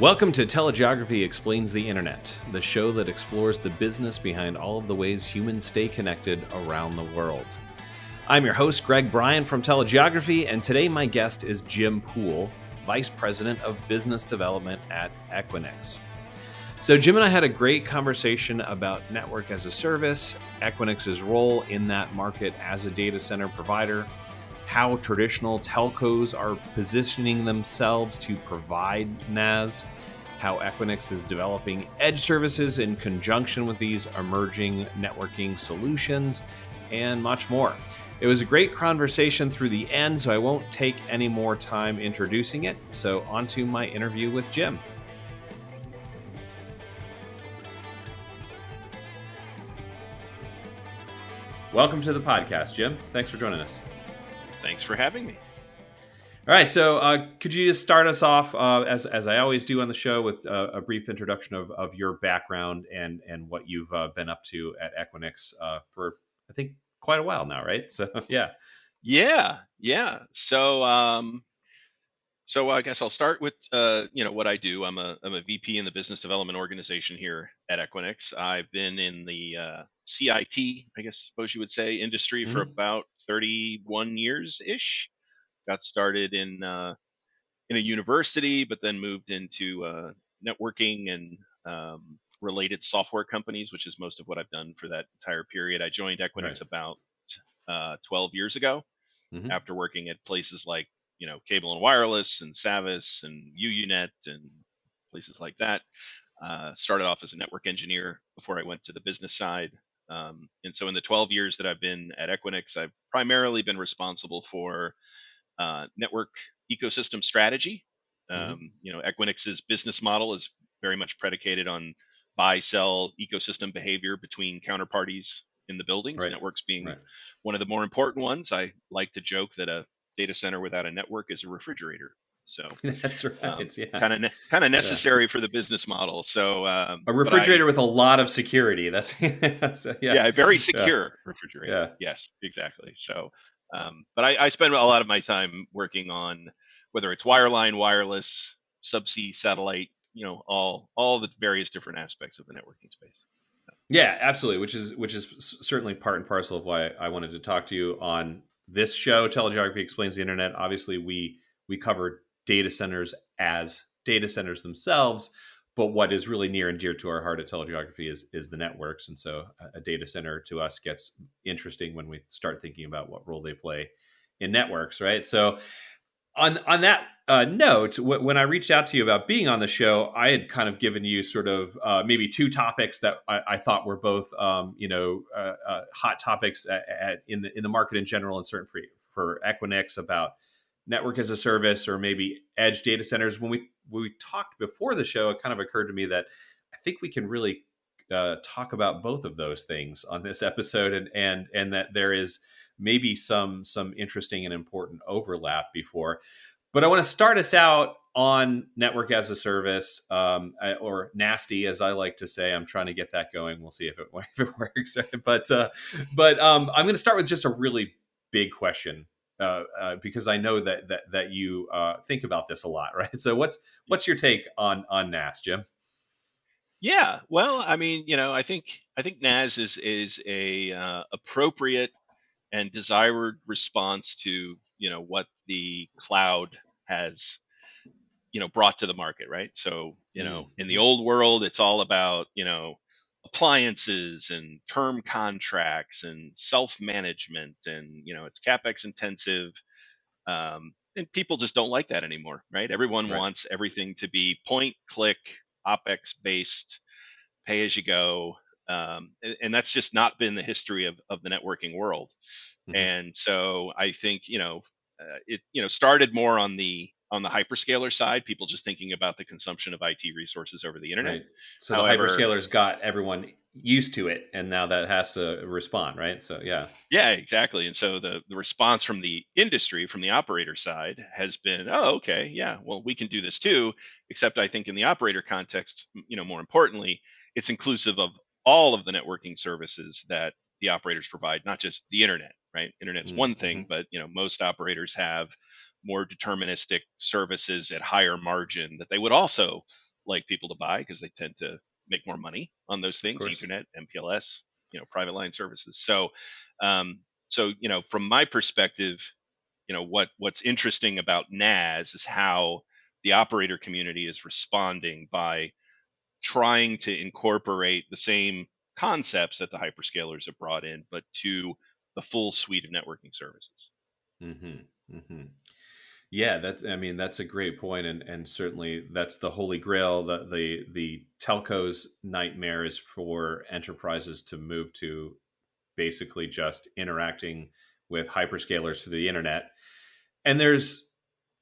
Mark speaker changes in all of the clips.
Speaker 1: Welcome to Telegeography Explains the Internet, the show that explores the business behind all of the ways humans stay connected around the world. I'm your host, Greg Bryan from Telegeography, and today my guest is Jim Poole, Vice President of Business Development at Equinix. So Jim and I had a great conversation about network as a service, Equinix's role in that market as a data center provider, how traditional telcos are positioning themselves to provide NaaS, how Equinix is developing edge services in conjunction with these emerging networking solutions, and much more. It was a great conversation through the end, so I won't take any more time introducing it. So on to my interview with Jim. Welcome to the podcast, Jim. Thanks for joining us.
Speaker 2: Thanks for having me.
Speaker 1: All right, so could you just start us off, as I always do on the show, with a brief introduction of your background and what you've been up to at Equinix for, I think, quite a while now, right? So, yeah.
Speaker 2: So I guess I'll start with what I do. I'm a VP in the business development organization here at Equinix. I've been in the CIT, I guess suppose you would say, industry for about 31 years ish. Got started in a university, but then moved into networking and related software companies, which is most of what I've done for that entire period. I joined Equinix about 12 years ago after working at places like Cable and Wireless and Savis and UUNet and places like that. Started off as a network engineer before I went to the business side. And so in the 12 years that I've been at Equinix, I've primarily been responsible for network ecosystem strategy. Equinix's business model is very much predicated on buy-sell ecosystem behavior between counterparties in the buildings, networks being one of the more important ones. I like to joke that a data center without a network is a refrigerator. So
Speaker 1: that's right.
Speaker 2: Kind of necessary for the business model. So
Speaker 1: a refrigerator with a lot of security. That's
Speaker 2: a very secure refrigerator. Yes, exactly. So, but I spend a lot of my time working on whether it's wireline, wireless, subsea, satellite, all the various different aspects of the networking space.
Speaker 1: Yeah, absolutely. Which is certainly part and parcel of why I wanted to talk to you on this show. Telegeography Explains the Internet. Obviously, we cover data centers as data centers themselves, but what is really near and dear to our heart at Telegeography is the networks. And so a data center to us gets interesting when we start thinking about what role they play in networks, right? So on that note, when I reached out to you about being on the show, I had kind of given you sort of maybe two topics that I thought were both hot topics in the market in general, and certainly for Equinix, about network as a service or maybe edge data centers. When we talked before the show, it kind of occurred to me that I think we can really talk about both of those things on this episode, and that there is maybe some interesting and important overlap before. But I want to start us out on network as a service, or NASty, as I like to say. I'm trying to get that going. We'll see if it works. But I'm going to start with just a really big question, because I know that you think about this a lot, right? So what's your take on NaaS, Jim?
Speaker 2: Yeah, well, I mean, I think NaaS is a appropriate and desired response to what the cloud has brought to the market, right? So in the old world, it's all about appliances and term contracts and self-management, and it's CapEx intensive, and people just don't like that anymore, right? Everyone wants everything to be point click, OpEx based, pay as you go. And that's just not been the history of the networking world. And so I think, it started more on the hyperscaler side, people just thinking about the consumption of IT resources over the internet.
Speaker 1: Right. So however, the hyperscalers got everyone used to it, and now that has to respond, right? So yeah,
Speaker 2: exactly. And so the response from the industry, from the operator side, has been, oh, okay, yeah, well, we can do this too. Except I think in the operator context, more importantly, it's inclusive of all of the networking services that the operators provide, not just the internet, right? Internet's one thing, but most operators have more deterministic services at higher margin that they would also like people to buy because they tend to make more money on those
Speaker 1: Of
Speaker 2: things:
Speaker 1: course.
Speaker 2: Ethernet, MPLS, private line services. So from my perspective, what's interesting about NaaS is how the operator community is responding by trying to incorporate the same concepts that the hyperscalers have brought in, but to the full suite of networking services.
Speaker 1: Hmm. Hmm. Yeah, that's a great point, and certainly that's the holy grail. The telcos nightmare is for enterprises to move to basically just interacting with hyperscalers through the internet. And there's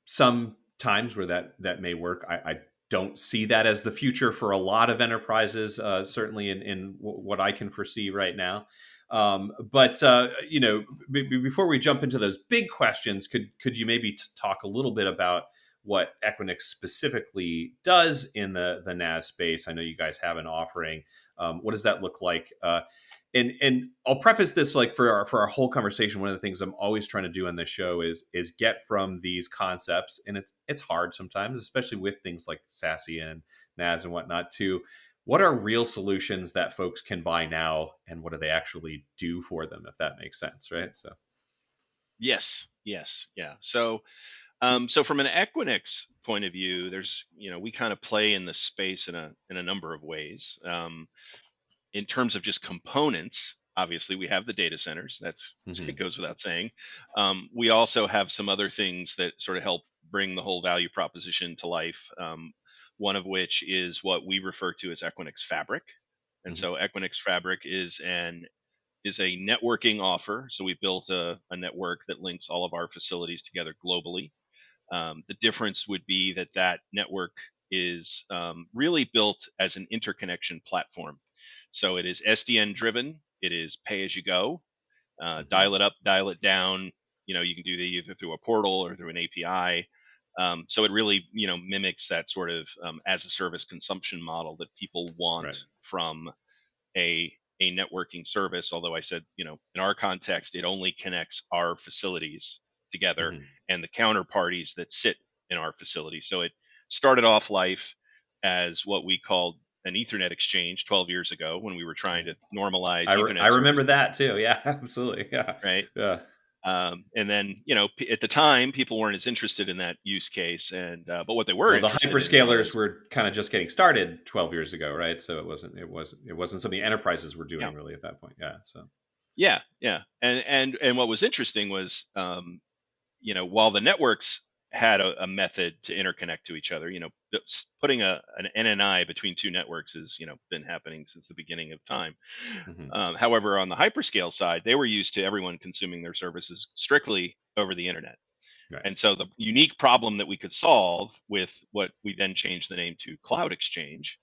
Speaker 1: some times where that may work. I don't see that as the future for a lot of enterprises, certainly in what I can foresee right now. But before we jump into those big questions, could you maybe talk a little bit about what Equinix specifically does in the NaaS space? I know you guys have an offering. What does that look like? And I'll preface this, like, for our whole conversation, one of the things I'm always trying to do on this show is get from these concepts, and it's hard sometimes, especially with things like SASE and NAS and whatnot, to what are real solutions that folks can buy now, and what do they actually do for them, if that makes sense, right? So.
Speaker 2: Yes, yeah. So from an Equinix point of view, there's we kind of play in the space in a number of ways. In terms of just components, obviously we have the data centers. That's it
Speaker 1: Hmm.
Speaker 2: goes without saying. We also have some other things that sort of help bring the whole value proposition to life. One of which is what we refer to as Equinix Fabric, and
Speaker 1: Hmm.
Speaker 2: so Equinix Fabric is a networking offer. So we built a network that links all of our facilities together globally. The difference would be that network is really built as an interconnection platform. So it is SDN driven. It is pay as you go.
Speaker 1: Hmm.
Speaker 2: Dial it up, dial it down. You can do that either through a portal or through an API. So it really mimics that sort of as a service consumption model that people want
Speaker 1: Right.
Speaker 2: from a a networking service. Although I said, in our context, it only connects our facilities together
Speaker 1: Hmm.
Speaker 2: and the counterparties that sit in our facility. So it started off life as what we called an Ethernet exchange 12 years ago when we were trying to normalize
Speaker 1: I
Speaker 2: Ethernet
Speaker 1: remember
Speaker 2: services,
Speaker 1: that too. Yeah, absolutely. Yeah.
Speaker 2: right?
Speaker 1: Yeah.
Speaker 2: And then, at the time, people weren't as interested in that use case, and but what they were
Speaker 1: Well, the
Speaker 2: interested in
Speaker 1: hyperscalers
Speaker 2: was,
Speaker 1: were kind of just getting started 12 years ago, right? So it wasn't something enterprises were
Speaker 2: yeah,
Speaker 1: doing really at that point. Yeah. So.
Speaker 2: yeah. And what was interesting was, while the networks had a method to interconnect to each other, putting an NNI between two networks has, been happening since the beginning of time.
Speaker 1: Hmm.
Speaker 2: However, on the hyperscale side, they were used to everyone consuming their services strictly over the internet.
Speaker 1: Right.
Speaker 2: And so the unique problem that we could solve with what we then changed the name to Cloud Exchange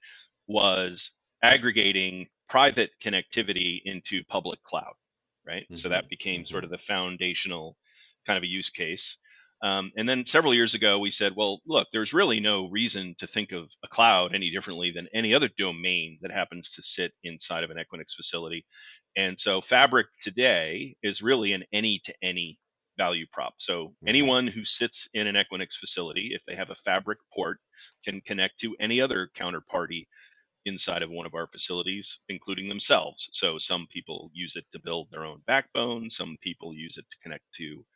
Speaker 2: was aggregating private connectivity into public cloud, right? So
Speaker 1: Hmm.
Speaker 2: that became sort
Speaker 1: Hmm.
Speaker 2: of the foundational kind of a use case. And then several years ago, we said, well, look, there's really no reason to think of a cloud any differently than any other domain that happens to sit inside of an Equinix facility. And so Fabric today is really an any to any value prop. So
Speaker 1: Hmm.
Speaker 2: anyone who sits in an Equinix facility, if they have a Fabric port, can connect to any other counterparty inside of one of our facilities, including themselves. So some people use it to build their own backbone. Some people use it to connect to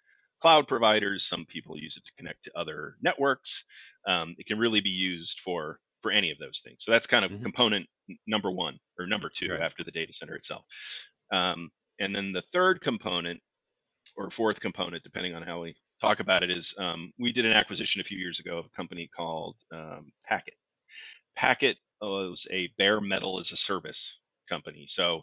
Speaker 2: cloud providers. Some people use it to connect to other networks. It can really be used for any of those things. So that's kind of
Speaker 1: Hmm.
Speaker 2: component number one or number two
Speaker 1: Right.
Speaker 2: after the data center itself. And then the third component or fourth component, depending on how we talk about it, is we did an acquisition a few years ago of a company called Packet. Packet was a bare metal as a service company. So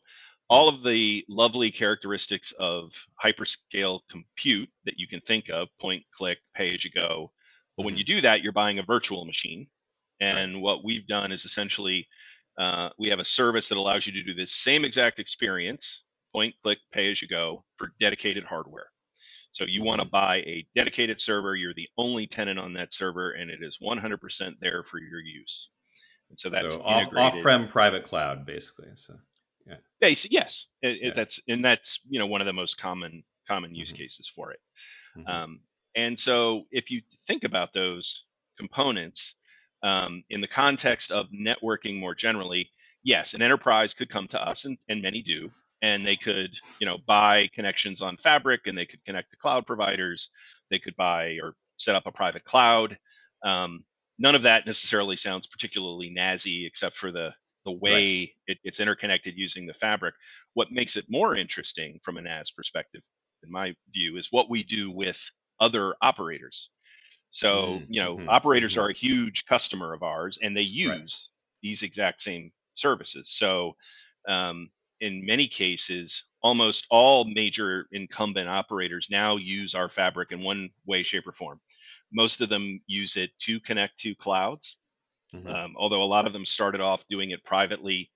Speaker 2: all
Speaker 1: Mm.
Speaker 2: of the lovely characteristics of hyperscale compute that you can think of, point, click, pay as you go. But when you
Speaker 1: Hmm.
Speaker 2: do that, you're buying a virtual machine.
Speaker 1: Right.
Speaker 2: And what we've done is essentially we have a service that allows you to do this same exact experience, point, click, pay as you go, for dedicated hardware. So you want to
Speaker 1: Hmm.
Speaker 2: buy a dedicated server, you're the only tenant on that server, and it is 100% there for your use. And so that's
Speaker 1: So
Speaker 2: integrated.
Speaker 1: off-prem private cloud, basically. So. Yeah.
Speaker 2: Yes,
Speaker 1: Yeah.
Speaker 2: that's one of the most common use
Speaker 1: Hmm.
Speaker 2: cases for it.
Speaker 1: Hmm.
Speaker 2: Um, and so if you think about those components, In the context of networking more generally, yes, an enterprise could come to us, and many do, and they could, buy connections on Fabric, and they could connect to cloud providers. They could buy or set up a private cloud. Um, None of that necessarily sounds particularly NASy, except for the
Speaker 1: Right.
Speaker 2: way it's interconnected using the Fabric. What makes it more interesting from a NAS perspective, in my view, is what we do with other operators. So, operators
Speaker 1: Hmm.
Speaker 2: are a huge customer of ours, and they
Speaker 1: Right.
Speaker 2: use these exact same services. So, um, in many cases, almost all major incumbent operators now use our Fabric in one way, shape, or form. Most of them use it to connect to clouds,
Speaker 1: Hmm.
Speaker 2: although a lot of them started off doing it privately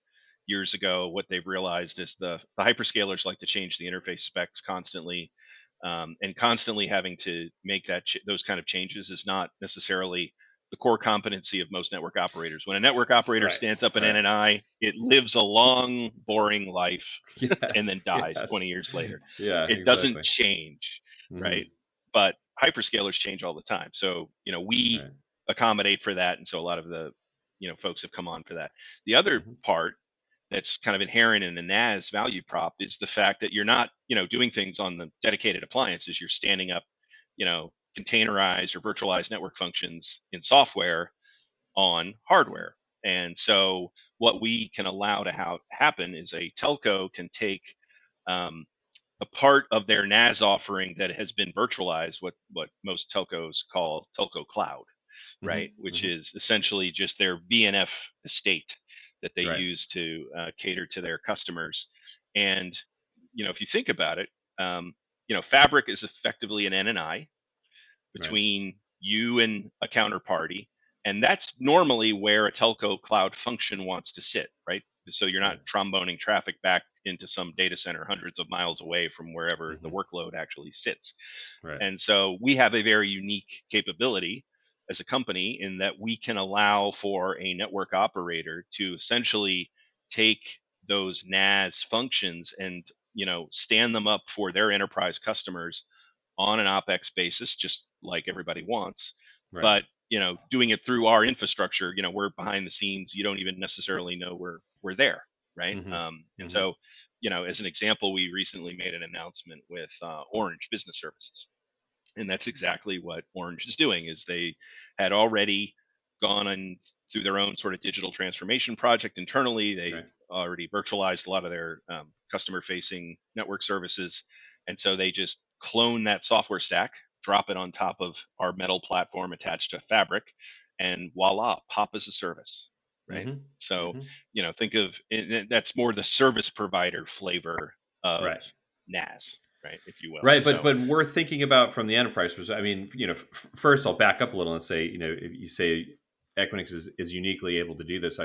Speaker 2: years ago. What they've realized is the hyperscalers like to change the interface specs constantly, and constantly having to make those kind of changes is not necessarily the core competency of most network operators. When a network operator
Speaker 1: Right.
Speaker 2: stands up an
Speaker 1: Right.
Speaker 2: NNI, it lives a long, boring life and
Speaker 1: Yes.
Speaker 2: then dies
Speaker 1: Yes.
Speaker 2: 20 years later.
Speaker 1: Yeah.
Speaker 2: It doesn't
Speaker 1: Exactly.
Speaker 2: change,
Speaker 1: Hmm.
Speaker 2: right? But hyperscalers change all the time. So, we
Speaker 1: Right.
Speaker 2: accommodate for that. And so a lot of the, folks have come on for that. The other
Speaker 1: Hmm.
Speaker 2: part that's kind of inherent in the NAS value prop is the fact that you're not, doing things on the dedicated appliances. You're standing up, containerized or virtualized network functions in software on hardware. And so what we can allow to happen is a telco can take um, a part of their NAS offering that has been virtualized, what most telcos call telco cloud,
Speaker 1: Hmm.
Speaker 2: right? Which
Speaker 1: Hmm.
Speaker 2: is essentially just their VNF estate that they
Speaker 1: Right.
Speaker 2: use to cater to their customers. And if you think about it, Fabric is effectively an NNI
Speaker 1: Right.
Speaker 2: between you and a counterparty. And that's normally where a telco cloud function wants to sit, right? So you're not
Speaker 1: Right.
Speaker 2: tromboning traffic back into some data center hundreds of miles away from wherever the
Speaker 1: Hmm.
Speaker 2: workload actually sits.
Speaker 1: Right.
Speaker 2: And so we have a very unique capability as a company in that we can allow for a network operator to essentially take those NAS functions and stand them up for their enterprise customers on an OpEx basis, just like everybody wants.
Speaker 1: Right.
Speaker 2: But doing it through our infrastructure, we're behind the scenes. You don't even necessarily know we're there, right?
Speaker 1: Hmm.
Speaker 2: And
Speaker 1: Hmm.
Speaker 2: so, as an example, we recently made an announcement with Orange Business Services, and that's exactly what Orange is doing. Is they had already gone on through their own sort of digital transformation project internally. They
Speaker 1: Right.
Speaker 2: already virtualized a lot of their customer facing network services, and so they just clone that software stack, drop it on top of our metal platform attached to Fabric, and voila, pop as a service, right?
Speaker 1: Hmm.
Speaker 2: So
Speaker 1: Hmm.
Speaker 2: think of that's more the service provider flavor of
Speaker 1: Right.
Speaker 2: NAS, right, if you will.
Speaker 1: Right, but
Speaker 2: So
Speaker 1: we're thinking about from the enterprise perspective. I mean, first I'll back up a little and say, if you say Equinix is uniquely able to do this,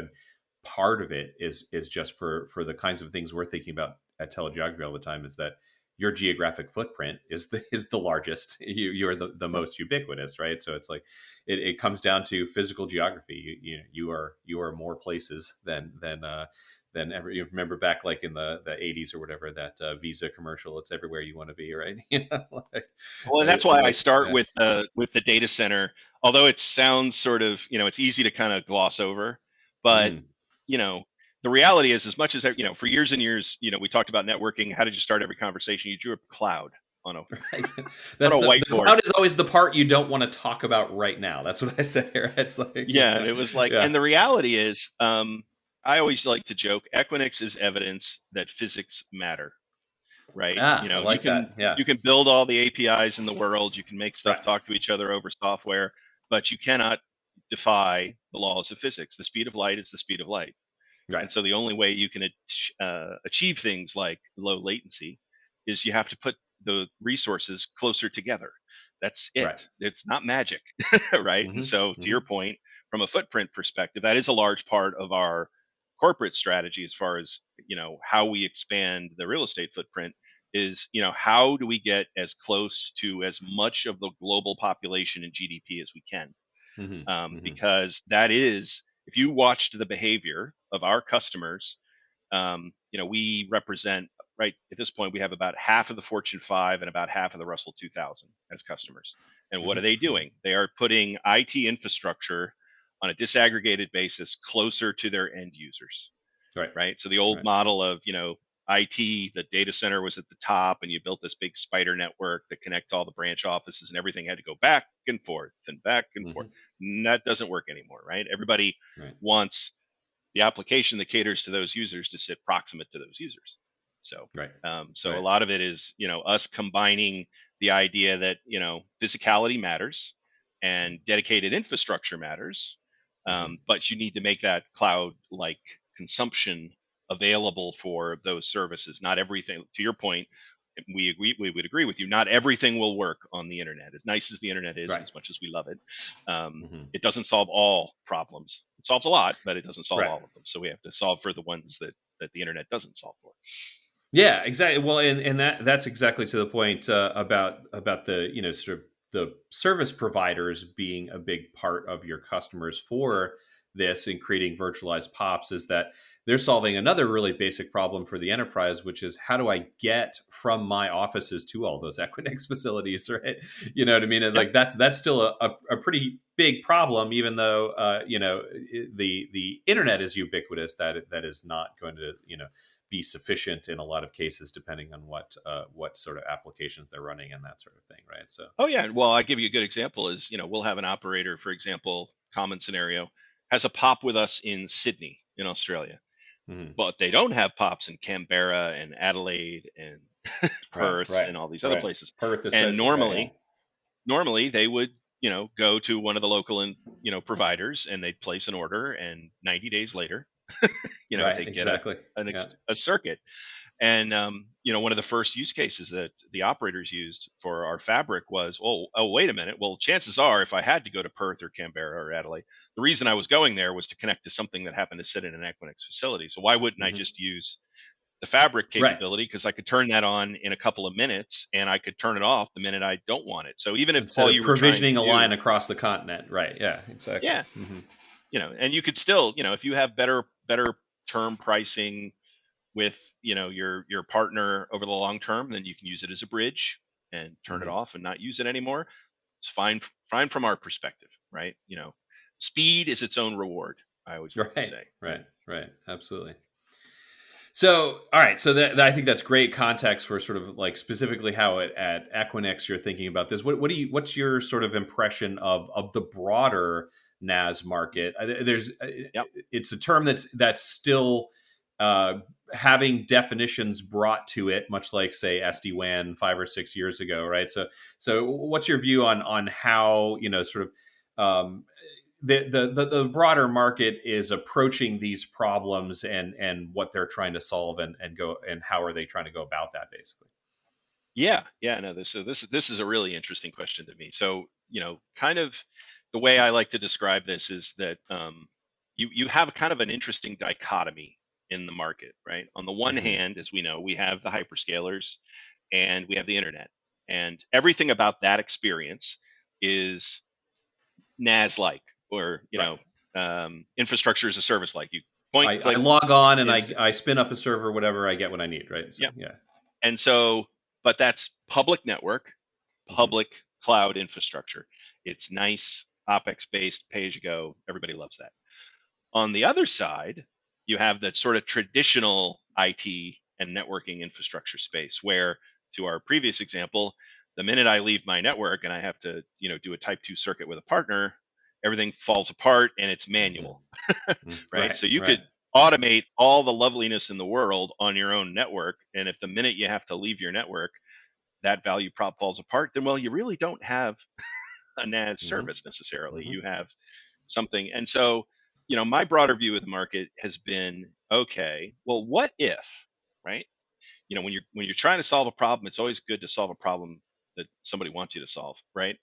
Speaker 1: part of it is just for the kinds of things we're thinking about at telegeography all the time, is that your geographic footprint is the largest. You're the most ubiquitous, right? So it's like it comes down to physical geography. You are more places than ever. You remember back like in the 80s or whatever, that Visa commercial, it's everywhere you want to be, right? Like,
Speaker 2: well, and that's why I
Speaker 1: like
Speaker 2: start
Speaker 1: yeah.
Speaker 2: with the data center. Although it sounds sort of, it's easy to kind of gloss over, but
Speaker 1: Mm.
Speaker 2: you know, the reality is, as much as for years and years, we talked about networking. How did you start every conversation? You drew a cloud on a
Speaker 1: Right.
Speaker 2: on
Speaker 1: That's
Speaker 2: a
Speaker 1: the
Speaker 2: whiteboard.
Speaker 1: cloud is always the part you don't want to talk about right now. That's what I say. Right? It's like,
Speaker 2: Yeah, and it was like,
Speaker 1: yeah.
Speaker 2: and the reality is, I always like to joke, Equinix is evidence that physics matter, right?
Speaker 1: Ah, I
Speaker 2: You
Speaker 1: like
Speaker 2: can
Speaker 1: that. Yeah.
Speaker 2: you can build all the APIs in the world, you can make stuff
Speaker 1: Right.
Speaker 2: talk to each other over software, but you cannot defy the laws of physics. The speed of light is the speed of light.
Speaker 1: Right.
Speaker 2: And so the only way you can achieve things like low latency is you have to put the resources closer together. That's
Speaker 1: Right.
Speaker 2: it. It's not magic, right? And
Speaker 1: Hmm.
Speaker 2: so, to
Speaker 1: Hmm.
Speaker 2: your point, from a footprint perspective, that is a large part of our corporate strategy as far as how we expand the real estate footprint. Is how do we get as close to as much of the global population and GDP as we can,
Speaker 1: Hmm. Hmm.
Speaker 2: because that is, if you watched the behavior of our customers, we represent, right at this point, we have about half of the Fortune 5 and about half of the Russell 2000 as customers. And what
Speaker 1: Hmm.
Speaker 2: are they
Speaker 1: Hmm.
Speaker 2: doing? They are putting IT infrastructure on a disaggregated basis closer to their end users,
Speaker 1: Right.
Speaker 2: right? So the old
Speaker 1: Right.
Speaker 2: model of, IT, the data center was at the top and you built this big spider network that connects all the branch offices and everything had to go back and forth and back and forth.
Speaker 1: Hmm.
Speaker 2: And that doesn't work anymore, right? Everybody
Speaker 1: Right.
Speaker 2: wants the application that caters to those users to sit proximate to those users. So,
Speaker 1: Right.
Speaker 2: so a
Speaker 1: Right.
Speaker 2: lot of it is, us combining the idea that, physicality matters and dedicated infrastructure matters,
Speaker 1: Hmm.
Speaker 2: but you need to make that cloud-like consumption available for those services. Not everything, to your point, we would agree with you. Not everything will work on the internet. As nice as the internet is, and
Speaker 1: Right.
Speaker 2: as much as we love it,
Speaker 1: Hmm.
Speaker 2: it doesn't solve all problems. It solves a lot, but it doesn't solve
Speaker 1: Right.
Speaker 2: all of them. So we have to solve for the ones that the internet doesn't solve for.
Speaker 1: Yeah, exactly. Well, and that's exactly to the point about the sort of the service providers being a big part of your customers for this and creating virtualized POPs is that they're solving another really basic problem for the enterprise, which is how do I get from my offices to all those Equinix facilities, right? You know what I mean? And
Speaker 2: Yeah.
Speaker 1: like that's still a pretty big problem, even though the internet is ubiquitous. That is not going to be sufficient in a lot of cases, depending on what sort of applications they're running and that sort of thing, right? So,
Speaker 2: Oh yeah. Well, I give you a good example is, we'll have an operator, for example, common scenario, has a pop with us in Sydney in Australia,
Speaker 1: mhm.
Speaker 2: but they don't have pops in Canberra and Adelaide and
Speaker 1: Right,
Speaker 2: Perth
Speaker 1: right,
Speaker 2: and all these other
Speaker 1: right.
Speaker 2: places.
Speaker 1: Perth,
Speaker 2: And
Speaker 1: especially, right? Yeah,
Speaker 2: normally they would, go to one of the local and, providers and they'd place an order and 90 days later,
Speaker 1: right,
Speaker 2: they get a,
Speaker 1: exactly. Yeah,
Speaker 2: a circuit. And one of the first use cases that the operators used for our fabric was, oh, wait a minute. Well, chances are, if I had to go to Perth or Canberra or Adelaide, the reason I was going there was to connect to something that happened to sit in an Equinix facility. So why wouldn't I
Speaker 1: hmm,
Speaker 2: just use the fabric
Speaker 1: right.
Speaker 2: capability? Because I could turn that on in a couple of minutes, and I could turn it off the minute I don't want it. So even if
Speaker 1: Instead
Speaker 2: all
Speaker 1: of
Speaker 2: you were trying
Speaker 1: provisioning
Speaker 2: to
Speaker 1: a
Speaker 2: do,
Speaker 1: line across the continent, right? Yeah, exactly.
Speaker 2: yeah,
Speaker 1: Hmm.
Speaker 2: and you could still, if you have better term pricing with your partner over the long term, then you can use it as a bridge and turn it
Speaker 1: Hmm.
Speaker 2: off and not use it anymore. It's fine from our perspective, right? Speed is its own reward, I always like to
Speaker 1: Right,
Speaker 2: say, right?
Speaker 1: right, right. Absolutely. So, all right. So I think that's great context for sort of like specifically how at Equinix you're thinking about this. What's your sort of impression of the broader NaaS market?
Speaker 2: Yep.
Speaker 1: It's a term that's still uh, having definitions brought to it, much like say SD-WAN 5 or 6 years ago, right? So what's your view on how sort of the broader market is approaching these problems and what they're trying to solve and how are they trying to go about that basically.
Speaker 2: Yeah, no, this is a really interesting question to me. So, kind of the way I like to describe this is that you have kind of an interesting dichotomy in the market, right? On the one
Speaker 1: Hmm.
Speaker 2: hand, as we know, we have the hyperscalers and we have the internet, and everything about that experience is NaaS like, or
Speaker 1: Right.
Speaker 2: infrastructure as a service like. You point,
Speaker 1: I
Speaker 2: click,
Speaker 1: log on and
Speaker 2: instant.
Speaker 1: I spin up a server, whatever, I get what I need, right? So
Speaker 2: Yeah,
Speaker 1: yeah.
Speaker 2: and so, but that's public network,
Speaker 1: Hmm.
Speaker 2: public cloud infrastructure. It's nice, OpEx based, pay as you go. Everybody loves that. On the other side, you have that sort of traditional IT and networking infrastructure space where, to our previous example, the minute I leave my network and I have to, do a type 2 circuit with a partner, everything falls apart and it's manual,
Speaker 1: Hmm.
Speaker 2: right?
Speaker 1: Right,
Speaker 2: So you
Speaker 1: right.
Speaker 2: could automate all the loveliness in the world on your own network. And if the minute you have to leave your network, that value prop falls apart, then, well, you really don't have a NaaS
Speaker 1: Hmm.
Speaker 2: service necessarily.
Speaker 1: Hmm.
Speaker 2: You have something. And so, my broader view of the market has been, okay, well, what if, right? When you're trying to solve a problem, it's always good to solve a problem that somebody wants you to solve, right?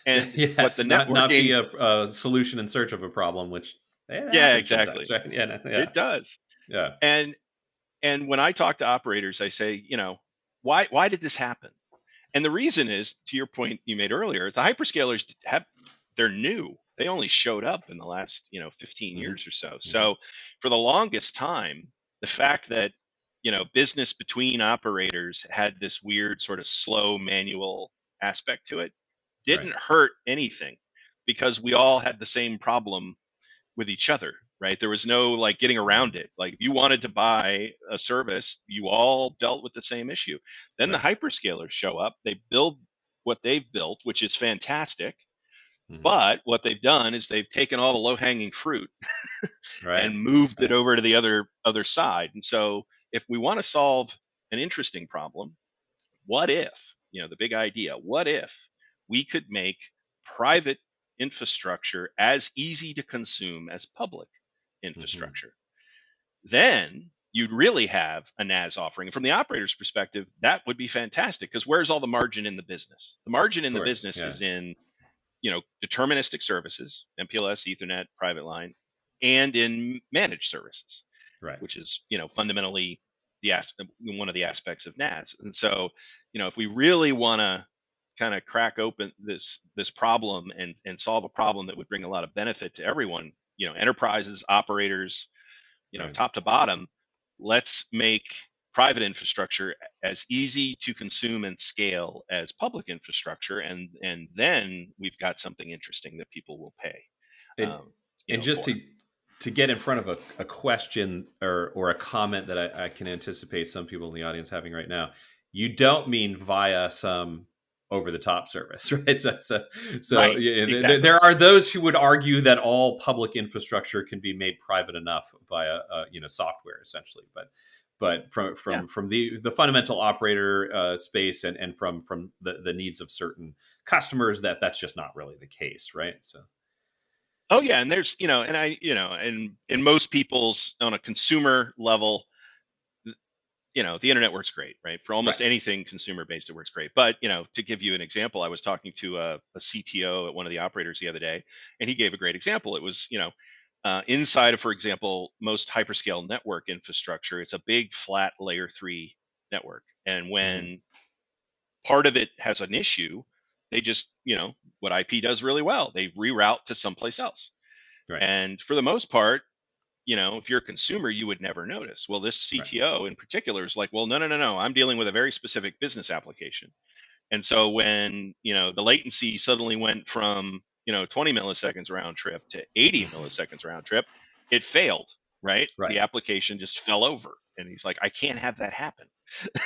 Speaker 2: And what
Speaker 1: Yes,
Speaker 2: the
Speaker 1: not be
Speaker 2: networking,
Speaker 1: a solution in search of a problem, which it
Speaker 2: yeah,
Speaker 1: happens sometimes,
Speaker 2: exactly.
Speaker 1: right? Yeah, yeah,
Speaker 2: It does.
Speaker 1: yeah.
Speaker 2: And when I talk to operators, I say, why did this happen? And the reason is, to your point you made earlier, the hyperscalers they're new. They only showed up in the last, 15
Speaker 1: Hmm.
Speaker 2: years or so.
Speaker 1: Hmm.
Speaker 2: So for the longest time, the fact that, business between operators had this weird sort of slow manual aspect to it
Speaker 1: Right.
Speaker 2: didn't hurt anything because we all had the same problem with each other, right? There was no like getting around it. Like if you wanted to buy a service, you all dealt with the same issue. Then the
Speaker 1: Right.
Speaker 2: hyperscalers show up, they build what they've built, which is fantastic.
Speaker 1: Hmm.
Speaker 2: But what they've done is they've taken all the low hanging fruit
Speaker 1: Right.
Speaker 2: and moved it
Speaker 1: Right.
Speaker 2: over to the other side. And so if we want to solve an interesting problem, what if, the big idea, what if we could make private infrastructure as easy to consume as public
Speaker 1: Hmm.
Speaker 2: infrastructure? Then you'd really have a NaaS offering. From the operator's perspective, that would be fantastic because where's all the margin in the business? The margin
Speaker 1: Of
Speaker 2: in the
Speaker 1: course.
Speaker 2: business
Speaker 1: Yeah.
Speaker 2: is in, deterministic services, MPLS, Ethernet, private line, and in managed services,
Speaker 1: Right.
Speaker 2: which is fundamentally one of the aspects of NaaS. And so, if we really want to kind of crack open this problem and solve a problem that would bring a lot of benefit to everyone, enterprises, operators,
Speaker 1: Right.
Speaker 2: top to bottom, let's make private infrastructure as easy to consume and scale as public infrastructure, and then we've got something interesting that people will pay,
Speaker 1: And
Speaker 2: um,
Speaker 1: just
Speaker 2: for.
Speaker 1: to get in front of a question or a comment that I can anticipate some people in the audience having right now, you don't mean via some over the top service, right? So
Speaker 2: Right,
Speaker 1: yeah,
Speaker 2: exactly.
Speaker 1: there are those who would argue that all public infrastructure can be made private enough via software, essentially. But
Speaker 2: Yeah.
Speaker 1: from the fundamental operator space and from the needs of certain customers, that's just not really the case, right? So
Speaker 2: Oh yeah, and there's and and in most people's on a consumer level, the internet works great, right? For
Speaker 1: right.
Speaker 2: almost anything consumer based, it works great. But, to give you an example, I was talking to a CTO at one of the operators the other day, and he gave a great example. It was, inside of, for example, most hyperscale network infrastructure, it's a big flat layer 3 network. And
Speaker 1: Hmm.
Speaker 2: when part of it has an issue, they just, what IP does really well, they reroute to someplace else.
Speaker 1: Right.
Speaker 2: And for the most part, if you're a consumer, you would never notice. Well, this
Speaker 1: Right.
Speaker 2: CTO in particular is like, well, no, no, no, no. I'm dealing with a very specific business application. And so when, the latency suddenly went from, 20 milliseconds round trip to 80 milliseconds round trip, it failed, right?
Speaker 1: Right.
Speaker 2: The application just fell over. And he's like, I can't have that happen,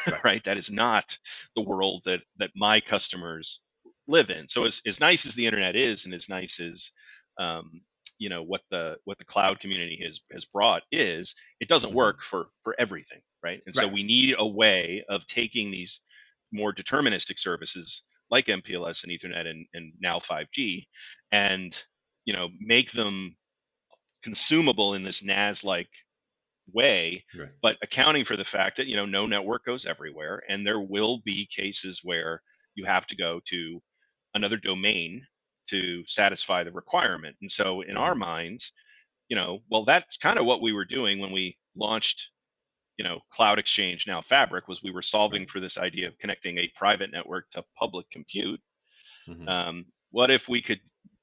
Speaker 1: Right.
Speaker 2: right? That is not the world that my customers live in. So as nice as the internet is, and as nice as um, what the cloud community has brought is, it doesn't
Speaker 1: Hmm.
Speaker 2: work for everything, right? And so
Speaker 1: Right.
Speaker 2: we need a way of taking these more deterministic services like MPLS and Ethernet and now 5G, and make them consumable in this NAS like way,
Speaker 1: Right.
Speaker 2: but accounting for the fact that no network goes everywhere, and there will be cases where you have to go to another domain to satisfy the requirement. And so in our
Speaker 1: Hmm.
Speaker 2: minds, well, that's kind of what we were doing when we launched Cloud Exchange, now Fabric, was we were
Speaker 1: Right.
Speaker 2: solving for this idea of connecting a private network to public compute.
Speaker 1: Hmm.
Speaker 2: What if we could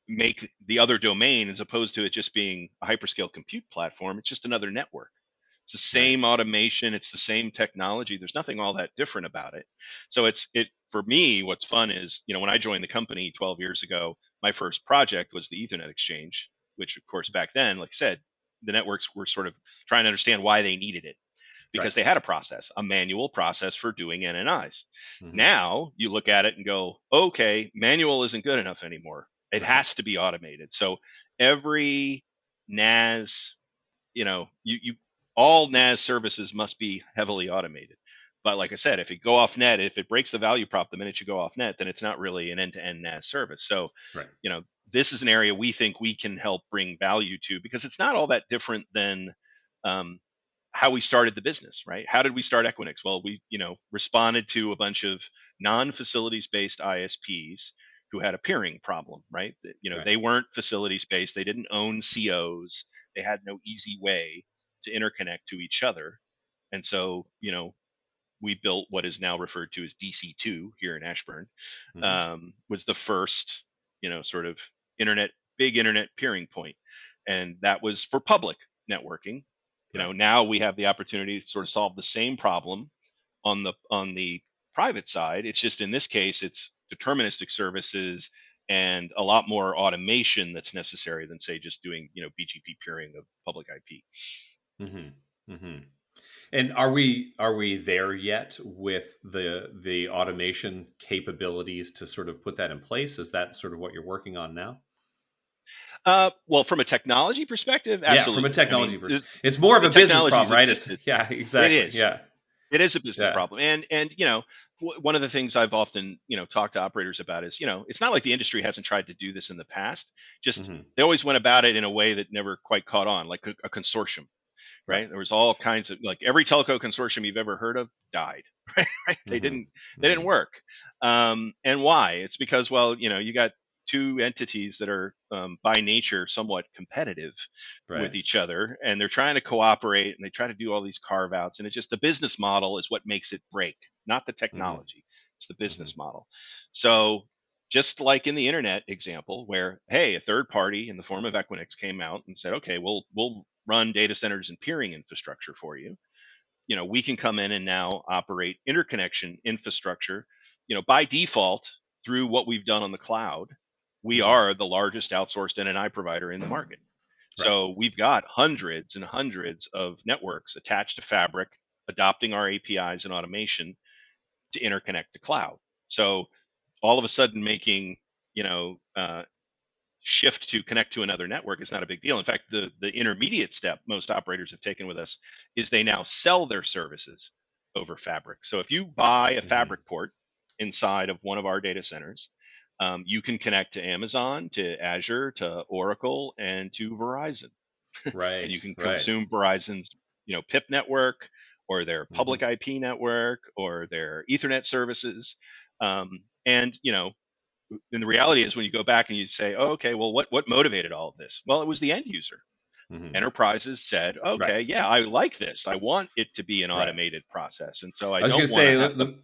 Speaker 2: make the other domain, as opposed to it just being a hyperscale compute platform, it's just another network? It's the
Speaker 1: Right.
Speaker 2: same automation, it's the same technology. There's nothing all that different about it. So it for me, what's fun is, when I joined the company 12 years ago, my first project was the Ethernet exchange, which of course back then, like I said, the networks were sort of trying to understand why they needed it,
Speaker 1: Right.
Speaker 2: because they had a process, a manual process for doing NNIs.
Speaker 1: Hmm.
Speaker 2: Now you look at it and go, okay, manual isn't good enough anymore. It
Speaker 1: Right.
Speaker 2: has to be automated. So every NAS, you all NAS services must be heavily automated. But like I said, if it go off net, if it breaks the value prop the minute you go off net, then it's not really an end-to-end NAS service. So,
Speaker 1: Right.
Speaker 2: this is an area we think we can help bring value to, because it's not all that different than um, how we started the business, right? How did we start Equinix? Well, we, responded to a bunch of non-facilities based ISPs who had a peering problem, right? That,
Speaker 1: Right.
Speaker 2: they weren't facilities based. They didn't own COs. They had no easy way to interconnect to each other. And so, we built what is now referred to as DC2 here in Ashburn,
Speaker 1: Hmm.
Speaker 2: was the first, sort of big internet peering point. And that was for public networking.
Speaker 1: Right.
Speaker 2: Now we have the opportunity to sort of solve the same problem on the private side. It's just, in this case, it's deterministic services and a lot more automation that's necessary than, say, just doing, BGP peering of public IP.
Speaker 1: Mm-hmm. Mm-hmm. And are we there yet with the automation capabilities to sort of put that in place? Is that sort of what you're working on now?
Speaker 2: Well, from a technology perspective,
Speaker 1: Yeah, from a
Speaker 2: absolutely. I
Speaker 1: technology
Speaker 2: mean,
Speaker 1: perspective, it's more of
Speaker 2: the
Speaker 1: a business
Speaker 2: technology's
Speaker 1: problem, right? It's
Speaker 2: existed.
Speaker 1: yeah,
Speaker 2: It
Speaker 1: exactly.
Speaker 2: is.
Speaker 1: Yeah,
Speaker 2: It is a business
Speaker 1: yeah.
Speaker 2: problem. And one of the things I've often, talked to operators about is, it's not like the industry hasn't tried to do this in the past. Just
Speaker 1: Mm-hmm.
Speaker 2: they always went about it in a way that never quite caught on, like a consortium,
Speaker 1: Right.
Speaker 2: right? There was all kinds of, like, every telco consortium you've ever heard of died, right? They
Speaker 1: Mm-hmm.
Speaker 2: didn't
Speaker 1: Mm-hmm.
Speaker 2: work. And why? It's because, well, you got two entities that are, by nature, somewhat competitive
Speaker 1: Right.
Speaker 2: with each other, and they're trying to cooperate, and they try to do all these carve outs, and it's just the business model is what makes it break, not the
Speaker 1: Mm-hmm.
Speaker 2: technology. It's the
Speaker 1: Mm-hmm.
Speaker 2: business model. So just like in the internet example, where, hey, a third party in the form of Equinix came out and said, okay, we'll run data centers and peering infrastructure for you. We can come in and now operate interconnection infrastructure. By default, through what we've done on the cloud, we
Speaker 1: Mm-hmm.
Speaker 2: are the largest outsourced NNI provider in the market.
Speaker 1: Right.
Speaker 2: So we've got hundreds and hundreds of networks attached to Fabric, adopting our APIs and automation to interconnect to cloud. So all of a sudden, making shift to connect to another network is not a big deal. In fact, the intermediate step most operators have taken with us is they now sell their services over Fabric. So if you buy a
Speaker 1: Mm-hmm.
Speaker 2: Fabric port inside of one of our data centers, you can connect to Amazon, to Azure, to Oracle, and to Verizon, and you
Speaker 1: Right.
Speaker 2: can
Speaker 1: Right.
Speaker 2: consume Verizon's PIP network, or their
Speaker 1: Mm-hmm.
Speaker 2: public IP network, or their Ethernet services. And and the reality is, when you go back and you say, oh, okay, well, what motivated all of this? Well, it was the end user.
Speaker 1: Mm-hmm.
Speaker 2: Enterprises said,
Speaker 1: Right.
Speaker 2: okay, yeah, I like this. I want it to be an
Speaker 1: Right.
Speaker 2: automated process, and so I
Speaker 1: I was going
Speaker 2: don't
Speaker 1: to
Speaker 2: want to
Speaker 1: say,
Speaker 2: have to.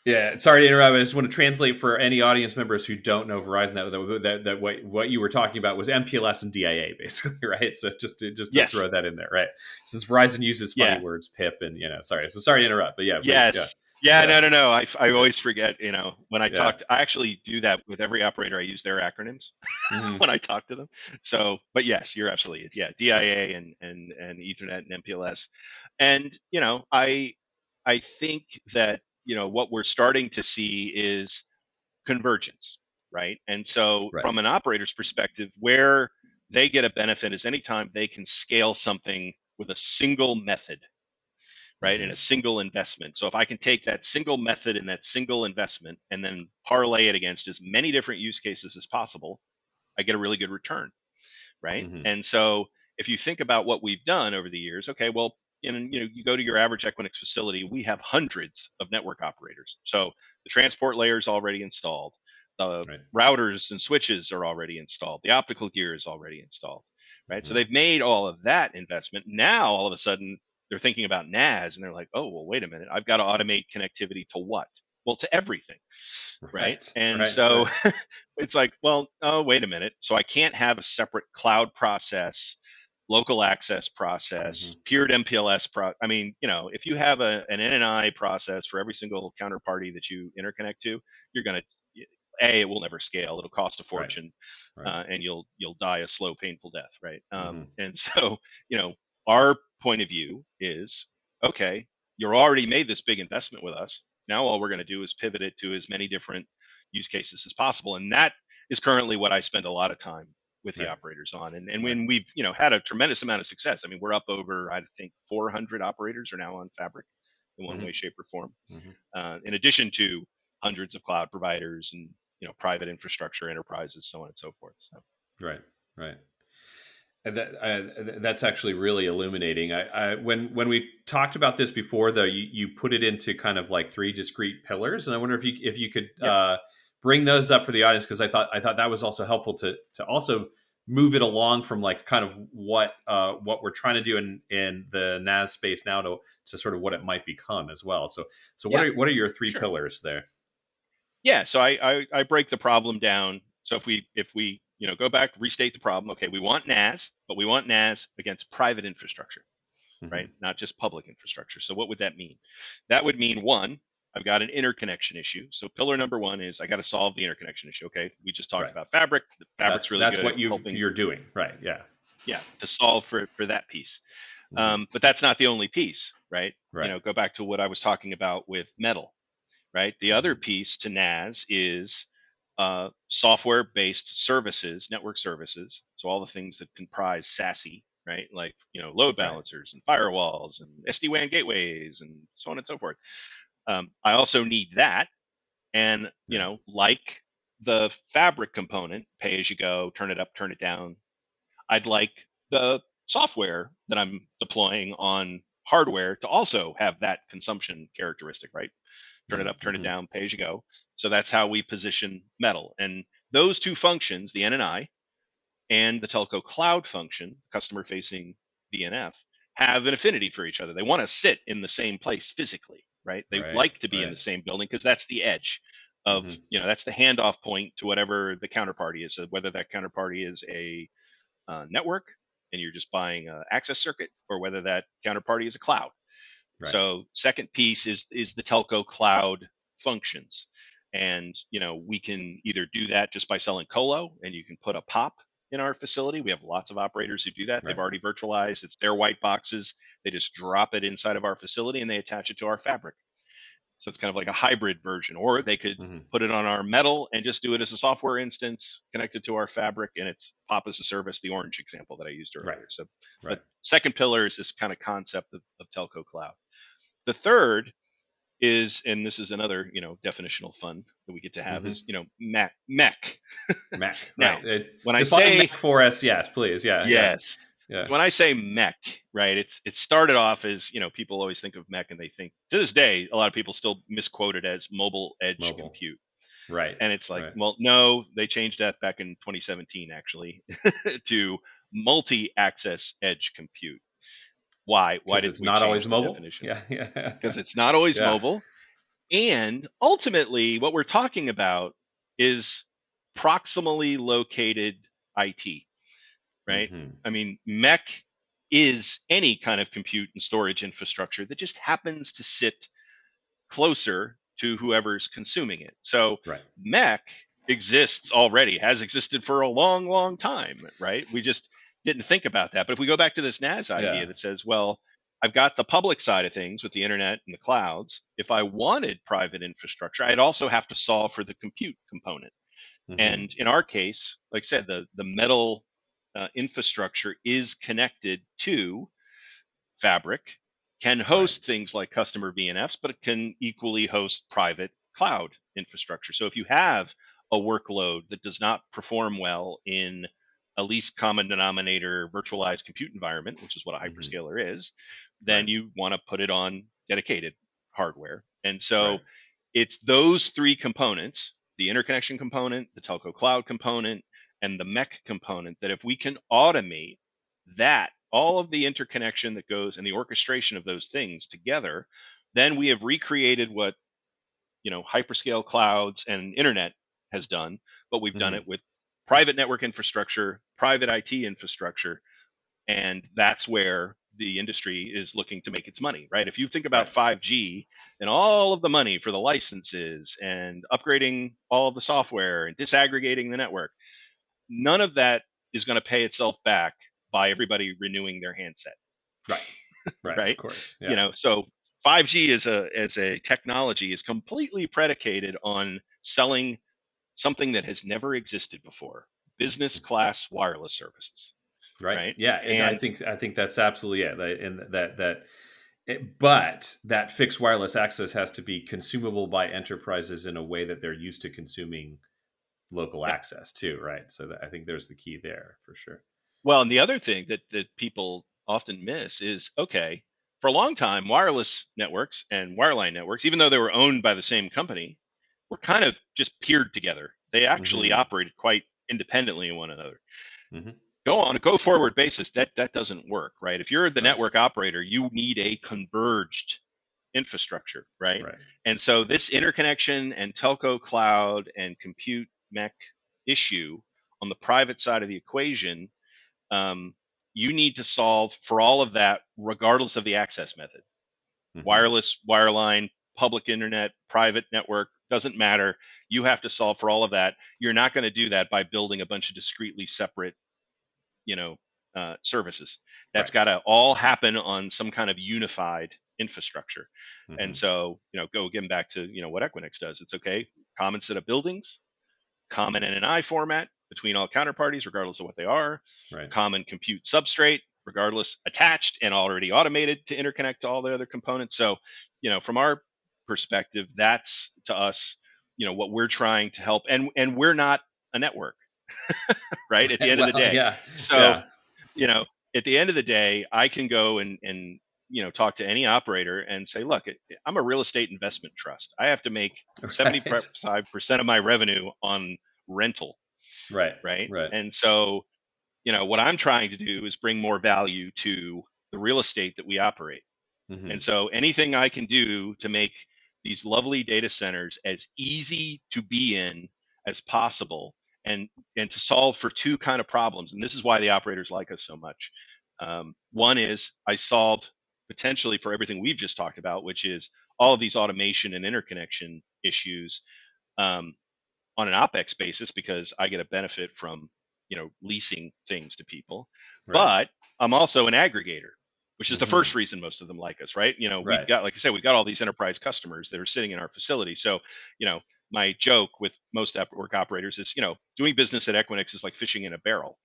Speaker 1: yeah. Sorry to interrupt. I just want to translate for any audience members who don't know Verizon that what you were talking about was MPLS and DIA, basically, right? So just to
Speaker 2: Yes.
Speaker 1: throw that in there, right? Since Verizon uses funny
Speaker 2: Yeah.
Speaker 1: words, PIP, and sorry to interrupt, but yeah, please, yeah,
Speaker 2: Yes. Yeah.
Speaker 1: yeah,
Speaker 2: No. I
Speaker 1: yeah,
Speaker 2: always forget. When I
Speaker 1: yeah.
Speaker 2: talk, I actually do that with every operator. I use their acronyms
Speaker 1: Mm-hmm.
Speaker 2: when I talk to them. So, but yes, you're absolutely, yeah, DIA and Ethernet and MPLS, and I think that what we're starting to see is convergence, right? And so,
Speaker 1: Right.
Speaker 2: from an operator's perspective, where they get a benefit is anytime they can scale something with a single method, right, in
Speaker 1: Mm-hmm.
Speaker 2: a single investment. So if I can take that single method and that single investment and then parlay it against as many different use cases as possible, I get a really good return, right?
Speaker 1: Mm-hmm.
Speaker 2: And so if you think about what we've done over the years, okay, well, you go to your average Equinix facility, we have hundreds of network operators. So the transport layer is already installed, the
Speaker 1: Right.
Speaker 2: routers and switches are already installed, the optical gear is already installed, right? So
Speaker 1: Mm-hmm.
Speaker 2: they've made all of that investment. Now all of a sudden they're thinking about NaaS, and they're like, oh, well, wait a minute, I've got to automate connectivity to what? Well, to everything, right?
Speaker 1: Right.
Speaker 2: And
Speaker 1: Right.
Speaker 2: so
Speaker 1: Right.
Speaker 2: it's like, well, oh, wait a minute. So I can't have a separate cloud process, local access
Speaker 1: Mm-hmm.
Speaker 2: process, peered MPLS I mean, if you have an NNI process for every single counterparty that you interconnect to, you're going to, it will never scale. It'll cost a
Speaker 1: Right.
Speaker 2: fortune,
Speaker 1: Right.
Speaker 2: and you'll die a slow, painful death, right?
Speaker 1: Mm-hmm.
Speaker 2: And so, our point of view is, okay, you're already made this big investment with us. Now all we're going to do is pivot it to as many different use cases as possible, and that is currently what I spend a lot of time with the
Speaker 1: Right.
Speaker 2: operators on. And
Speaker 1: Right.
Speaker 2: when we've had a tremendous amount of success. I mean, we're up over, I think, 400 operators are now on Fabric in one way,
Speaker 1: Mm-hmm.
Speaker 2: shape, or form.
Speaker 1: Mm-hmm.
Speaker 2: In addition to hundreds of cloud providers and private infrastructure enterprises, so on and so forth. So
Speaker 1: Right. Right. And that's actually really illuminating. When we talked about this before, though, you put it into kind of like three discrete pillars, and I wonder if you could
Speaker 2: yep,
Speaker 1: bring those up for the audience, because I thought that was also helpful to also move it along from like kind of what we're trying to do in the NaaS space now to sort of what it might become as well. So what
Speaker 2: yeah,
Speaker 1: are your three
Speaker 2: sure.
Speaker 1: pillars there?
Speaker 2: Yeah, so I break the problem down. So if we go back, restate the problem. Okay, we want NaaS, but we want NaaS against private infrastructure,
Speaker 1: Mm-hmm.
Speaker 2: right? Not just public infrastructure. So what would that mean? That would mean, one, I've got an interconnection issue. So pillar number one is I got to solve the interconnection issue. Okay, we just talked
Speaker 1: Right.
Speaker 2: about Fabric. The Fabric's really
Speaker 1: That's
Speaker 2: good at
Speaker 1: what
Speaker 2: helping,
Speaker 1: you're doing. Right. Yeah.
Speaker 2: yeah, to solve for that piece.
Speaker 1: Hmm.
Speaker 2: But that's not the only piece, right?
Speaker 1: Right.
Speaker 2: Go back to what I was talking about with metal, right? The other
Speaker 1: Hmm.
Speaker 2: piece to NaaS is software-based services, network services. So all the things that comprise SASE, right? Like load
Speaker 1: Right.
Speaker 2: balancers and firewalls and SD-WAN gateways and so on and so forth. I also need that, and
Speaker 1: Yeah.
Speaker 2: like the Fabric component, pay as you go, turn it up, turn it down. I'd like the software that I'm deploying on hardware to also have that consumption characteristic, right? Turn it up, turn it
Speaker 1: Mm-hmm.
Speaker 2: down, pay as you go. So that's how we position metal. And those two functions, the NNI and the telco cloud function, customer facing VNF, have an affinity for each other. They want to sit in the same place physically, right? They
Speaker 1: Right.
Speaker 2: like to be in
Speaker 1: Right.
Speaker 2: the same building because that's the edge of,
Speaker 1: Hmm.
Speaker 2: that's the handoff point to whatever the counterparty is. So whether that counterparty is a network and you're just buying an access circuit, or whether that counterparty is a cloud.
Speaker 1: Right.
Speaker 2: So second piece is the telco cloud functions. And we can either do that just by selling colo, and you can put a POP in our facility. We have lots of operators who do that. They've
Speaker 1: Right.
Speaker 2: already virtualized. It's their white boxes. They just drop it inside of our facility and they attach it to our fabric. So it's kind of like a hybrid version, or they could
Speaker 1: Hmm.
Speaker 2: put it on our metal and just do it as a software instance connected to our fabric, and it's POP as a service, the orange example that I used
Speaker 1: Right.
Speaker 2: earlier. So, but
Speaker 1: Right.
Speaker 2: second pillar is this kind of concept of telco cloud. The third is, and this is another, definitional fun that we get to have,
Speaker 1: Hmm.
Speaker 2: is, mech.
Speaker 1: Mac.
Speaker 2: Now,
Speaker 1: Right.
Speaker 2: when I
Speaker 1: Define
Speaker 2: say
Speaker 1: Mac for us. Yes, please. Yeah. Yeah.
Speaker 2: yes,
Speaker 1: Yeah.
Speaker 2: when I say mech, right, it started off as, people always think of mech and they think, to this day, a lot of people still misquote it as mobile edge
Speaker 1: Mobile.
Speaker 2: compute.
Speaker 1: Right.
Speaker 2: And it's like,
Speaker 1: Right.
Speaker 2: well, no, they changed that back in 2017, actually, to multi-access edge compute. Why? Why
Speaker 1: Because
Speaker 2: did
Speaker 1: it's
Speaker 2: we
Speaker 1: not always
Speaker 2: change the
Speaker 1: mobile.
Speaker 2: definition?
Speaker 1: Yeah. Yeah.
Speaker 2: Because it's not always
Speaker 1: Yeah.
Speaker 2: mobile. And ultimately, what we're talking about is proximally located IT, right?
Speaker 1: Hmm.
Speaker 2: I mean, mech is any kind of compute and storage infrastructure that just happens to sit closer to whoever's consuming it. So
Speaker 1: Right.
Speaker 2: mech exists already, has existed for a long, long time, right? We just didn't think about that. But if we go back to this NaaS idea
Speaker 1: Yeah.
Speaker 2: that says, well, I've got the public side of things with the internet and the clouds. If I wanted private infrastructure, I'd also have to solve for the compute component.
Speaker 1: Hmm.
Speaker 2: And in our case, like I said, the metal infrastructure is connected to Fabric, can
Speaker 1: Right.
Speaker 2: host things like customer VNFs, but it can equally host private cloud infrastructure. So if you have a workload that does not perform well in a least common denominator virtualized compute environment, which is what a
Speaker 1: Hmm.
Speaker 2: hyperscaler is, then
Speaker 1: Right.
Speaker 2: you want to put it on dedicated hardware. And
Speaker 1: Right.
Speaker 2: so it's those three components, the interconnection component, the telco cloud component, and the mech component, that if we can automate that, all of the interconnection that goes and the orchestration of those things together, then we have recreated what hyperscale clouds and internet has done, but we've done
Speaker 1: Hmm.
Speaker 2: it with private network infrastructure, private IT infrastructure, and that's where the industry is looking to make its money, right? If you think about
Speaker 1: Right.
Speaker 2: 5G and all of the money for the licenses and upgrading all of the software and disaggregating the network, none of that is going to pay itself back by everybody renewing their handset,
Speaker 1: Right. Right. Of
Speaker 2: right?
Speaker 1: course. Yeah.
Speaker 2: So 5G as a technology is completely predicated on selling something that has never existed before: business class wireless services,
Speaker 1: Right.
Speaker 2: right?
Speaker 1: Yeah. And
Speaker 2: And
Speaker 1: I think that's absolutely it. And but that fixed wireless access has to be consumable by enterprises in a way that they're used to consuming local
Speaker 2: yeah,
Speaker 1: access too. Right. So I think there's the key there for sure.
Speaker 2: well, and the other thing that people often miss is, okay, for a long time, wireless networks and wireline networks, even though they were owned by the same company, were kind of just peered together. They actually
Speaker 1: Hmm.
Speaker 2: operated quite independently of one another.
Speaker 1: Hmm.
Speaker 2: Go on a go forward basis, that doesn't work, right? If you're the
Speaker 1: Right.
Speaker 2: network operator, you need a converged infrastructure, right?
Speaker 1: Right.
Speaker 2: And so this interconnection and telco cloud and compute mech issue on the private side of the equation, um, you need to solve for all of that regardless of the access method:
Speaker 1: Hmm.
Speaker 2: wireless, wireline, public internet, private network, doesn't matter. You have to solve for all of that. You're not going to do that by building a bunch of discretely separate, you know, services. That's
Speaker 1: Right.
Speaker 2: got to all happen on some kind of unified infrastructure. And
Speaker 1: Hmm.
Speaker 2: so, go again back to, what Equinix does. It's okay. Common set of buildings, common NNI format between all counterparties, regardless of what they are,
Speaker 1: Right.
Speaker 2: common compute substrate, regardless, attached and already automated to interconnect to all the other components. So, from our perspective, that's to us, what we're trying to help. And we're not a network, right? At the
Speaker 1: Right.
Speaker 2: end of the
Speaker 1: Well,
Speaker 2: day.
Speaker 1: yeah.
Speaker 2: So,
Speaker 1: Yeah.
Speaker 2: you know, at the end of the day, I can go and talk to any operator and say, look, I'm a real estate investment trust. I have to make
Speaker 1: Right.
Speaker 2: 75% of my revenue on rental,
Speaker 1: Right.
Speaker 2: right?
Speaker 1: Right.
Speaker 2: And so, what I'm trying to do is bring more value to the real estate that we operate. And
Speaker 1: Hmm.
Speaker 2: so anything I can do to make these lovely data centers as easy to be in as possible, and to solve for two kind of problems. And this is why the operators like us so much. One is I solve potentially for everything we've just talked about, which is all of these automation and interconnection issues, um, on an OpEx basis, because I get a benefit from, leasing things to people.
Speaker 1: Right.
Speaker 2: But I'm also an aggregator, which is the
Speaker 1: Hmm.
Speaker 2: first reason most of them like us, right? We've
Speaker 1: Right.
Speaker 2: got, like I said, we've got all these enterprise customers that are sitting in our facility. So, my joke with most network operators is, doing business at Equinix is like fishing in a barrel,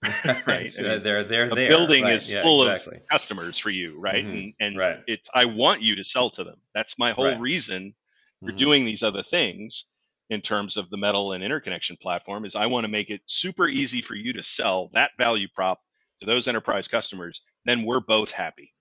Speaker 1: Right.
Speaker 2: right? I mean,
Speaker 1: They're
Speaker 2: a
Speaker 1: there.
Speaker 2: building
Speaker 1: Right.
Speaker 2: is
Speaker 1: Yeah.
Speaker 2: full of
Speaker 1: Exactly.
Speaker 2: customers for you, right?
Speaker 1: Hmm.
Speaker 2: And
Speaker 1: Right.
Speaker 2: I want you to sell to them. That's my whole
Speaker 1: Right.
Speaker 2: reason for
Speaker 1: Hmm.
Speaker 2: doing these other things in terms of the metal and interconnection platform, is I want to make it super easy for you to sell that value prop to those enterprise customers. Then we're both happy,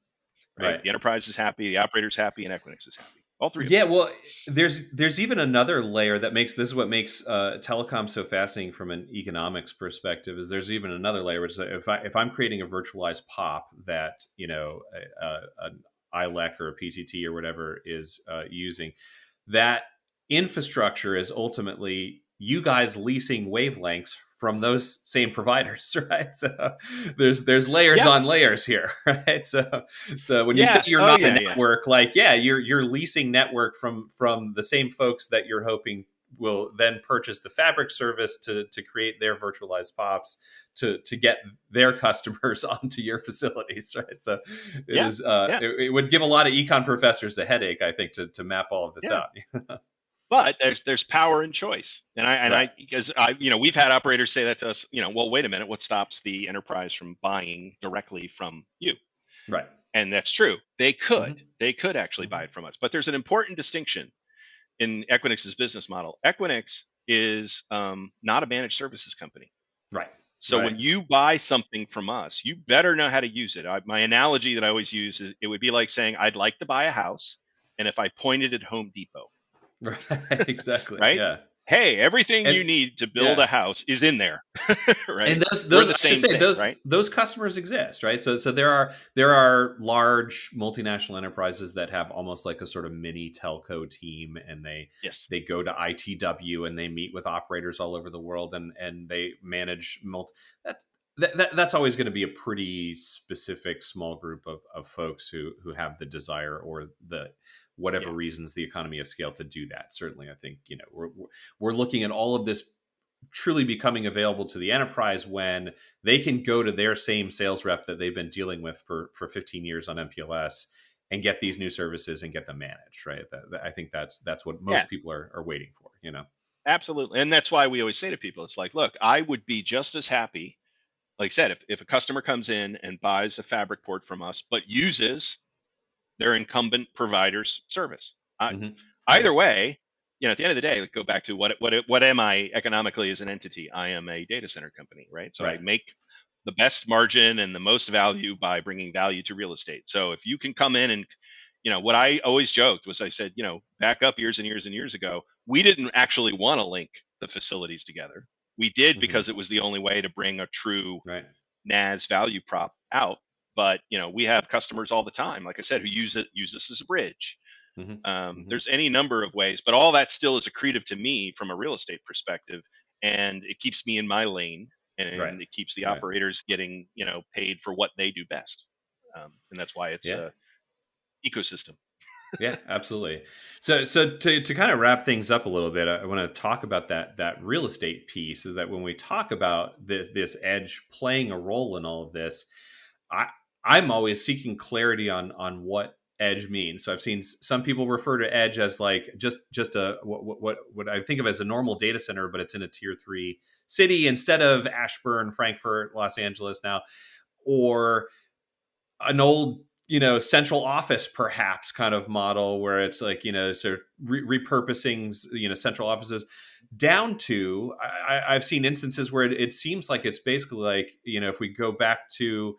Speaker 2: right?
Speaker 1: Right.
Speaker 2: The enterprise is happy, the operator's happy, and Equinix is happy. All three of
Speaker 1: Yeah,
Speaker 2: us.
Speaker 1: well, there's even another layer that makes this is what makes telecom so fascinating from an economics perspective. Is there's even another layer, which is that if I'm creating a virtualized POP that an ILEC or a PTT or whatever is using, that infrastructure is ultimately you guys leasing wavelengths from those same providers, right? So there's layers
Speaker 2: Yeah.
Speaker 1: on layers here, right? So when you say
Speaker 2: Yeah.
Speaker 1: you're
Speaker 2: Oh
Speaker 1: not a
Speaker 2: yeah. Yeah.
Speaker 1: network, like yeah, you're leasing network from the same folks that you're hoping will then purchase the fabric service to create their virtualized pops to get their customers onto your facilities, right? So it
Speaker 2: Yeah.
Speaker 1: is
Speaker 2: Yeah.
Speaker 1: it would give a lot of econ professors a headache, I think, to map all of this
Speaker 2: Yeah.
Speaker 1: out.
Speaker 2: But there's power in choice.
Speaker 1: Right.
Speaker 2: Because we've had operators say that to us, well, wait a minute, what stops the enterprise from buying directly from you?
Speaker 1: Right.
Speaker 2: And that's true.
Speaker 1: Hmm.
Speaker 2: They could actually
Speaker 1: Hmm.
Speaker 2: buy it from us. But there's an important distinction in Equinix's business model. Equinix is, not a managed services company.
Speaker 1: Right.
Speaker 2: So
Speaker 1: Right.
Speaker 2: when you buy something from us, you better know how to use it. My analogy that I always use is, it would be like saying, I'd like to buy a house, and if I pointed at Home Depot,
Speaker 1: Right. Exactly.
Speaker 2: right?
Speaker 1: Yeah.
Speaker 2: Hey, everything
Speaker 1: And
Speaker 2: you need to build
Speaker 1: yeah.
Speaker 2: a house is in there, right?
Speaker 1: And
Speaker 2: We're
Speaker 1: those
Speaker 2: the
Speaker 1: I should
Speaker 2: same
Speaker 1: say
Speaker 2: thing, right?
Speaker 1: those customers exist, right? So there are large multinational enterprises that have almost like a sort of mini telco team, and
Speaker 2: Yes.
Speaker 1: they go to ITW and they meet with operators all over the world, and they manage that's that's always going to be a pretty specific small group of folks who have the desire or the whatever
Speaker 2: Yeah.
Speaker 1: reasons the economy of scale to do that. Certainly, I think we're looking at all of this truly becoming available to the enterprise when they can go to their same sales rep that they've been dealing with for 15 years on MPLS and get these new services and get them managed, right? I think that's what
Speaker 2: Yeah.
Speaker 1: most people are waiting for.
Speaker 2: Absolutely. And that's why we always say to people, it's like, look, I would be just as happy, like I said, if a customer comes in and buys a fabric port from us, but uses their incumbent provider's service.
Speaker 1: Hmm. Yeah.
Speaker 2: Either way, at the end of the day, go back to what am I economically as an entity? I am a data center company, right? So I
Speaker 1: Right.
Speaker 2: make the best margin and the most value by bringing value to real estate. So if you can come in and, what I always joked was, I said, back up years and years and years ago, we didn't actually want to link the facilities together. We did
Speaker 1: Hmm.
Speaker 2: because it was the only way to bring a true
Speaker 1: Right.
Speaker 2: NaaS value prop out. But we have customers all the time, like I said, who use this as a bridge.
Speaker 1: Hmm. Hmm.
Speaker 2: There's any number of ways, but all that still is accretive to me from a real estate perspective, and it keeps me in my lane,
Speaker 1: Right.
Speaker 2: and it keeps the
Speaker 1: Right.
Speaker 2: operators getting paid for what they do best, and that's why it's
Speaker 1: Yeah.
Speaker 2: a ecosystem.
Speaker 1: Yeah, absolutely. So to kind of wrap things up a little bit, I want to talk about that real estate piece. Is that when we talk about this edge playing a role in all of this, I I'm always seeking clarity on what edge means. So I've seen some people refer to edge as like just a what I think of as a normal data center, but it's in a tier 3 city instead of Ashburn, Frankfurt, Los Angeles now, or an old central office perhaps kind of model where it's like sort of repurposing central offices down to I've seen instances where it seems like it's basically like if we go back to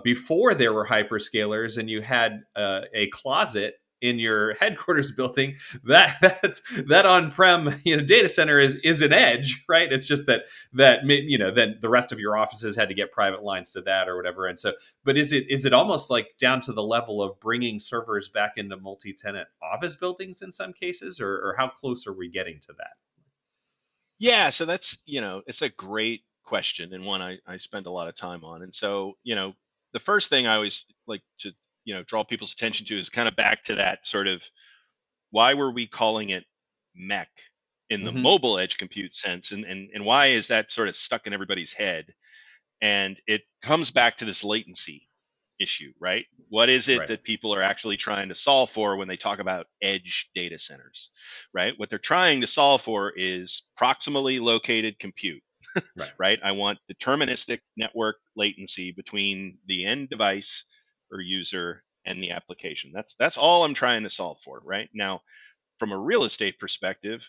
Speaker 1: before there were hyperscalers and you had a closet in your headquarters building, that on-prem data center is an edge, right? It's just that then the rest of your offices had to get private lines to that or whatever. And so, but is it almost like down to the level of bringing servers back into multi-tenant office buildings in some cases, or how close are we getting to that?
Speaker 2: Yeah, so that's, it's a great question and one I spend a lot of time on. And so, the first thing I always like to, draw people's attention to is kind of back to that sort of why were we calling it mech in the
Speaker 1: Hmm.
Speaker 2: mobile edge compute sense, and why is that sort of stuck in everybody's head? And it comes back to this latency issue, right? What is it
Speaker 1: Right.
Speaker 2: that people are actually trying to solve for when they talk about edge data centers, right? What they're trying to solve for is proximally located compute,
Speaker 1: Right.
Speaker 2: right? I want deterministic network latency between the end device or user and the application. That's all I'm trying to solve for, right? Now, from a real estate perspective,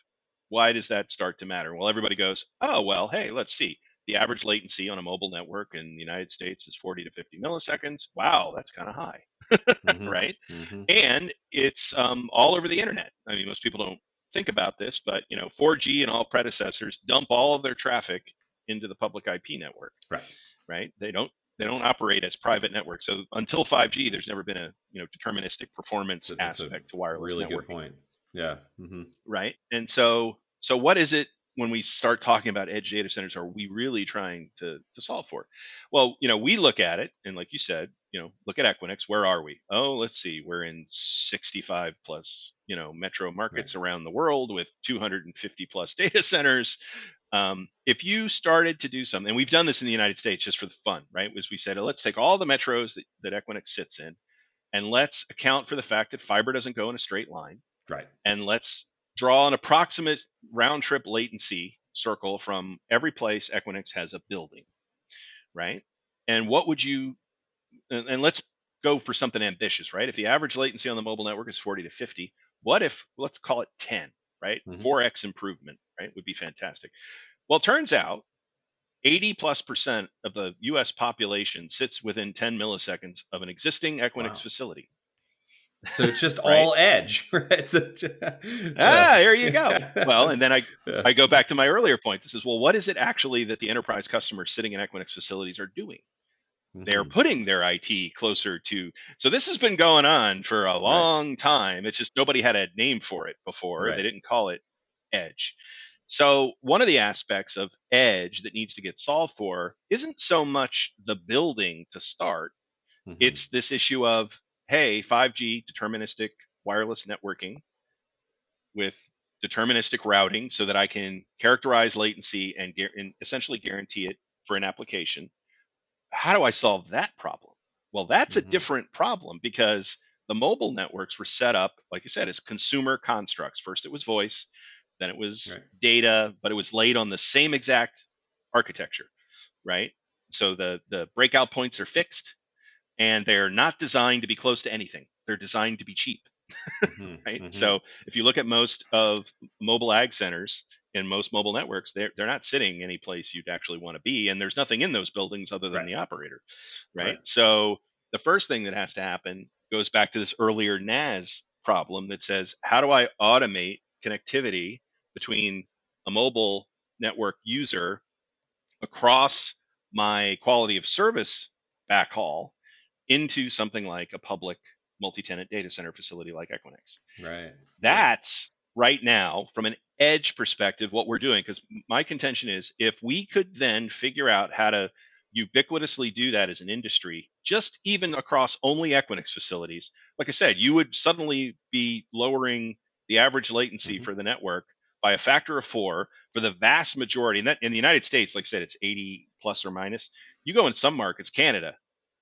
Speaker 2: why does that start to matter? Well, everybody goes, oh, well, hey, let's see. The average latency on a mobile network in the United States is 40 to 50 milliseconds. Wow, that's kind of high,
Speaker 1: Hmm.
Speaker 2: right?
Speaker 1: Hmm.
Speaker 2: And it's all over the internet. I mean, most people don't think about this, but 4G and all predecessors dump all of their traffic into the public IP network,
Speaker 1: Right.
Speaker 2: right? They don't operate as private networks. So until 5G, there's never been a deterministic performance
Speaker 1: That's a
Speaker 2: aspect to wireless
Speaker 1: really good
Speaker 2: networking,
Speaker 1: point. Yeah. Hmm.
Speaker 2: right? And so what is it when we start talking about edge data centers are we really trying to solve for? Well, we look at it and like you said, look at Equinix. Where are we? Oh, let's see. We're in 65 plus, metro
Speaker 1: Right.
Speaker 2: markets around the world with 250 plus data centers. If you started to do something, and we've done this in the United States just for the fun, right? Was we said, let's take all the metros that Equinix sits in and let's account for the fact that fiber doesn't go in a straight line,
Speaker 1: Right.
Speaker 2: and let's draw an approximate round trip latency circle from every place Equinix has a building, right? And what would you, and let's go for something ambitious, right? If the average latency on the mobile network is 40 to 50, what if, let's call it 10, right?
Speaker 1: Hmm.
Speaker 2: 4x improvement, right? Would be fantastic. Well, it turns out 80 plus percent of the US population sits within 10 milliseconds of an existing Equinix
Speaker 1: Wow.
Speaker 2: facility,
Speaker 1: So it's just
Speaker 2: right?
Speaker 1: all edge, right? Yeah.
Speaker 2: Ah, there you go. Well, and
Speaker 1: It's-
Speaker 2: then I
Speaker 1: yeah.
Speaker 2: I go back to my earlier point. This is, well, what is it actually that the enterprise customers sitting in Equinix facilities are doing? They're
Speaker 1: Hmm.
Speaker 2: putting their IT closer to. So this has been going on for a
Speaker 1: Right.
Speaker 2: long time. It's just nobody had a name for it before. They
Speaker 1: Right.
Speaker 2: didn't call it edge. So one of the aspects of edge that needs to get solved for isn't so much the building to start.
Speaker 1: Hmm.
Speaker 2: It's this issue of, hey, 5G deterministic wireless networking with deterministic routing so that I can characterize latency and essentially guarantee it for an application. How do I solve that problem? Well, that's a
Speaker 1: Hmm.
Speaker 2: different problem because the mobile networks were set up, like I said, as consumer constructs. First, it was voice, then it was
Speaker 1: Right.
Speaker 2: data, but it was laid on the same exact architecture, right? So the breakout points are fixed and they're not designed to be close to anything. They're designed to be cheap,
Speaker 1: Hmm.
Speaker 2: right?
Speaker 1: Hmm.
Speaker 2: So if you look at most of mobile ag centers and most mobile networks, they're not sitting any place you'd actually want to be, and there's nothing in those buildings other than
Speaker 1: Right.
Speaker 2: the operator, right?
Speaker 1: Right.
Speaker 2: So the first thing that has to happen goes back to this earlier NaaS problem that says, how do I automate connectivity between a mobile network user across my quality of service backhaul into something like a public multi-tenant data center facility like Equinix?
Speaker 1: Right. Right.
Speaker 2: That's right now, from an edge perspective, what we're doing. Because my contention is if we could then figure out how to ubiquitously do that as an industry, just even across only Equinix facilities, like I said, you would suddenly be lowering the average latency
Speaker 1: Hmm.
Speaker 2: for the network by a factor of 4 for the vast majority. And that in the United States, like I said, it's 80 plus or minus. You go in some markets, Canada,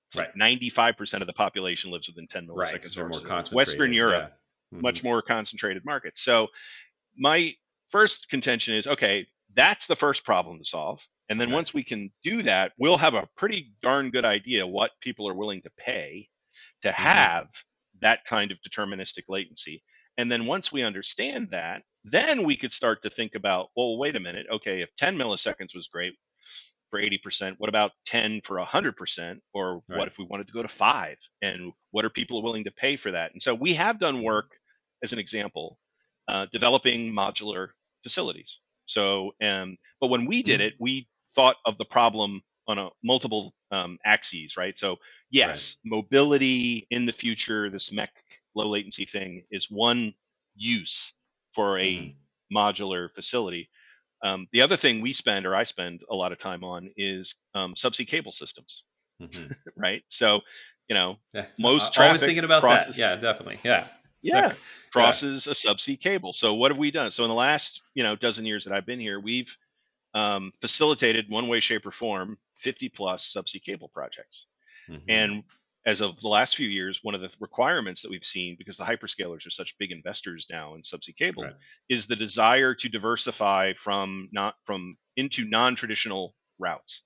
Speaker 2: it's like
Speaker 1: Right.
Speaker 2: 95% of the population lives within 10
Speaker 1: Right. Because
Speaker 2: milliseconds of
Speaker 1: they're
Speaker 2: our
Speaker 1: more
Speaker 2: facilities. Western
Speaker 1: concentrated.
Speaker 2: Europe,
Speaker 1: Yeah. Hmm.
Speaker 2: much more concentrated markets. So my first contention is, okay, that's the first problem to solve. And then
Speaker 1: Right.
Speaker 2: once we can do that, we'll have a pretty darn good idea what people are willing to pay to
Speaker 1: Hmm.
Speaker 2: have that kind of deterministic latency and then once we understand that, then we could start to think about, well, wait a minute, okay, if 10 milliseconds was great for 80%, what about 10 for 100%? Or what
Speaker 1: Right.
Speaker 2: if we wanted to go to 5? And what are people willing to pay for that? And so we have done
Speaker 1: Hmm.
Speaker 2: work, as an example, developing modular facilities. So, but when we did
Speaker 1: Hmm.
Speaker 2: it, we thought of the problem on a multiple axes, right? So,
Speaker 1: Right.
Speaker 2: yes, mobility in the future, this MEC low latency thing is one use for
Speaker 1: Hmm.
Speaker 2: a modular facility. The other thing we spend, or I spend a lot of time on, is subsea cable systems,
Speaker 1: Hmm.
Speaker 2: right? So,
Speaker 1: Yeah.
Speaker 2: most
Speaker 1: Always
Speaker 2: traffic
Speaker 1: thinking about that.
Speaker 2: crosses,
Speaker 1: Yeah, definitely. Yeah. So,
Speaker 2: yeah,
Speaker 1: yeah.
Speaker 2: crosses a subsea cable. So, what have we done? So, in the last, dozen years that I've been here, we've facilitated one way, shape, or form 50 plus subsea cable projects.
Speaker 1: Hmm.
Speaker 2: And as of the last few years, one of the requirements that we've seen, because the hyperscalers are such big investors now in subsea cable,
Speaker 1: Right.
Speaker 2: is the desire to diversify from not from into non-traditional routes,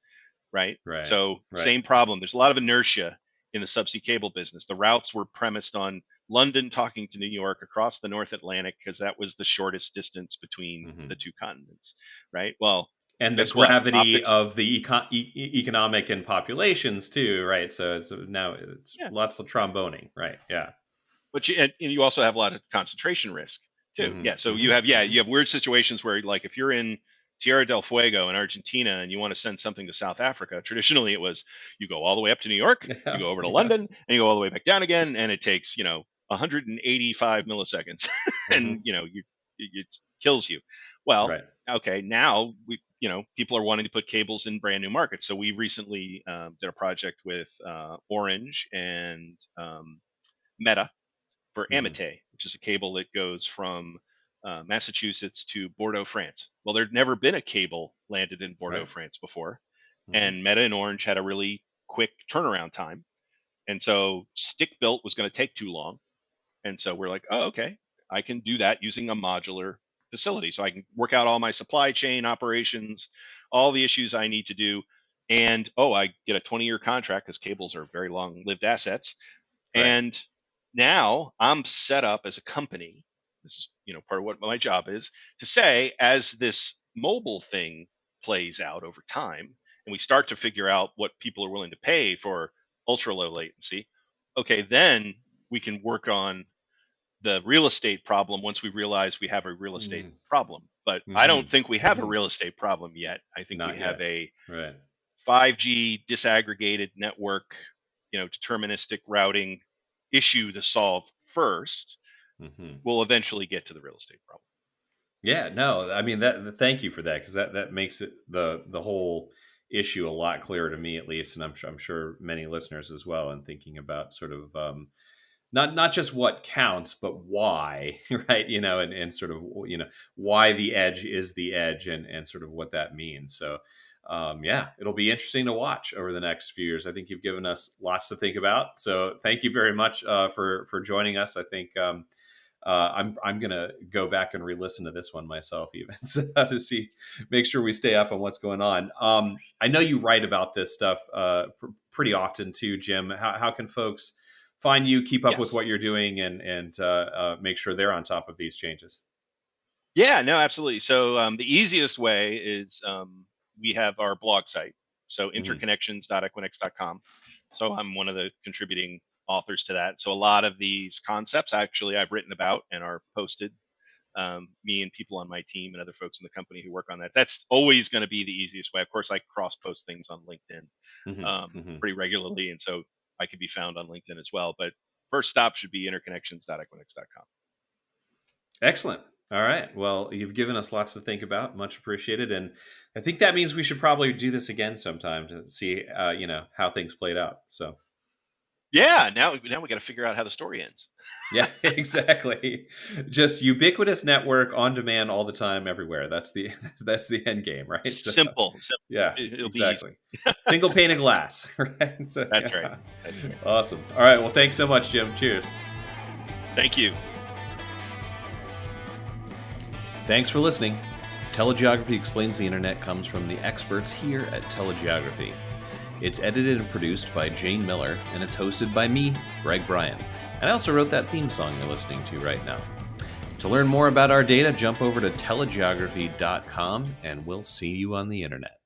Speaker 2: right?
Speaker 1: Right.
Speaker 2: So
Speaker 1: Right.
Speaker 2: same problem. There's a lot of inertia in the subsea cable business. The routes were premised on London talking to New York across the North Atlantic because that was the shortest distance between the
Speaker 1: Hmm.
Speaker 2: two continents, right? Well,
Speaker 1: And the
Speaker 2: guess what?
Speaker 1: gravity
Speaker 2: Optics.
Speaker 1: of the economic and populations too, right? So it's now it's
Speaker 2: Yeah.
Speaker 1: lots of tromboning, right? Yeah.
Speaker 2: But and you also have a lot of concentration risk too.
Speaker 1: Hmm.
Speaker 2: Yeah. So
Speaker 1: Hmm.
Speaker 2: you have weird situations where, like, if you're in Tierra del Fuego in Argentina and you want to send something to South Africa, traditionally it was you go all the way up to New York, you
Speaker 1: Yeah.
Speaker 2: go over to
Speaker 1: Yeah.
Speaker 2: London, and you go all the way back down again, and it takes 185 milliseconds, and
Speaker 1: Hmm.
Speaker 2: it kills you. Well,
Speaker 1: Right.
Speaker 2: okay, now people are wanting to put cables in brand new markets. So we recently did a project with Orange and Meta for
Speaker 1: Hmm.
Speaker 2: Amite, which is a cable that goes from Massachusetts to Bordeaux, France. Well, there'd never been a cable landed in Bordeaux,
Speaker 1: Right.
Speaker 2: France before,
Speaker 1: Hmm.
Speaker 2: and Meta and Orange had a really quick turnaround time, and so stick built was going to take too long, and so we're like, oh, okay, I can do that using a modular facility, so I can work out all my supply chain operations, all the issues I need to do, and I get a 20-year contract because cables are very long lived assets,
Speaker 1: Right.
Speaker 2: and now I'm set up as a company. This is, part of what my job is to say, as this mobile thing plays out over time, and we start to figure out what people are willing to pay for ultra low latency. Okay, then we can work on the real estate problem once we realize we have a real estate
Speaker 1: Mm.
Speaker 2: problem. But I
Speaker 1: Hmm.
Speaker 2: don't think we have a
Speaker 1: Hmm.
Speaker 2: real estate problem yet. I think we
Speaker 1: Not
Speaker 2: have
Speaker 1: yet.
Speaker 2: a
Speaker 1: Right.
Speaker 2: 5G disaggregated network, deterministic routing issue to solve first.
Speaker 1: Hmm.
Speaker 2: We'll eventually get to the real estate problem.
Speaker 1: Yeah, no, I mean that. Thank you for that because that makes it the whole issue a lot clearer to me at least, and I'm sure many listeners as well. And thinking about sort of not just what counts, but why, right? And sort of why the edge is the edge, and sort of what that means. So. Yeah, it'll be interesting to watch over the next few years. I think you've given us lots to think about. So thank you very much for joining us. I think I'm gonna go back and re-listen to this one myself, even so, to see, make sure we stay up on what's going on. I know you write about this stuff pretty often too, Jim. How can folks find you, keep up with
Speaker 2: Yes.
Speaker 1: what you're doing, and make sure they're on top of these changes?
Speaker 2: Yeah, no, absolutely. So the easiest way is we have our blog site. So
Speaker 1: Hmm.
Speaker 2: interconnections.equinix.com. So I'm one of the contributing authors to that. So a lot of these concepts actually I've written about and are posted, me and people on my team and other folks in the company who work on that. That's always going to be the easiest way. Of course, I cross post things on LinkedIn
Speaker 1: Hmm. Hmm.
Speaker 2: pretty regularly, and so I can be found on LinkedIn as well. But first stop should be interconnections.equinix.com.
Speaker 1: Excellent. All right. Well, you've given us lots to think about. Much appreciated. And I think that means we should probably do this again sometime to see, how things played out. So,
Speaker 2: Yeah, now we got to figure out how the story ends.
Speaker 1: yeah, exactly. Just ubiquitous network on demand all the time, everywhere. That's the that's the end game, right? So,
Speaker 2: Simple.
Speaker 1: yeah,
Speaker 2: It'll be easy.
Speaker 1: exactly. Single pane of glass, right? So,
Speaker 2: That's
Speaker 1: yeah.
Speaker 2: right. That's right.
Speaker 1: Awesome. All right. Well, thanks so much, Jim. Cheers.
Speaker 2: Thank you.
Speaker 1: Thanks for listening. Telegeography Explains the Internet comes from the experts here at Telegeography. It's edited and produced by Jane Miller, and it's hosted by me, Greg Bryan. And I also wrote that theme song you're listening to right now. To learn more about our data, jump over to telegeography.com, and we'll see you on the internet.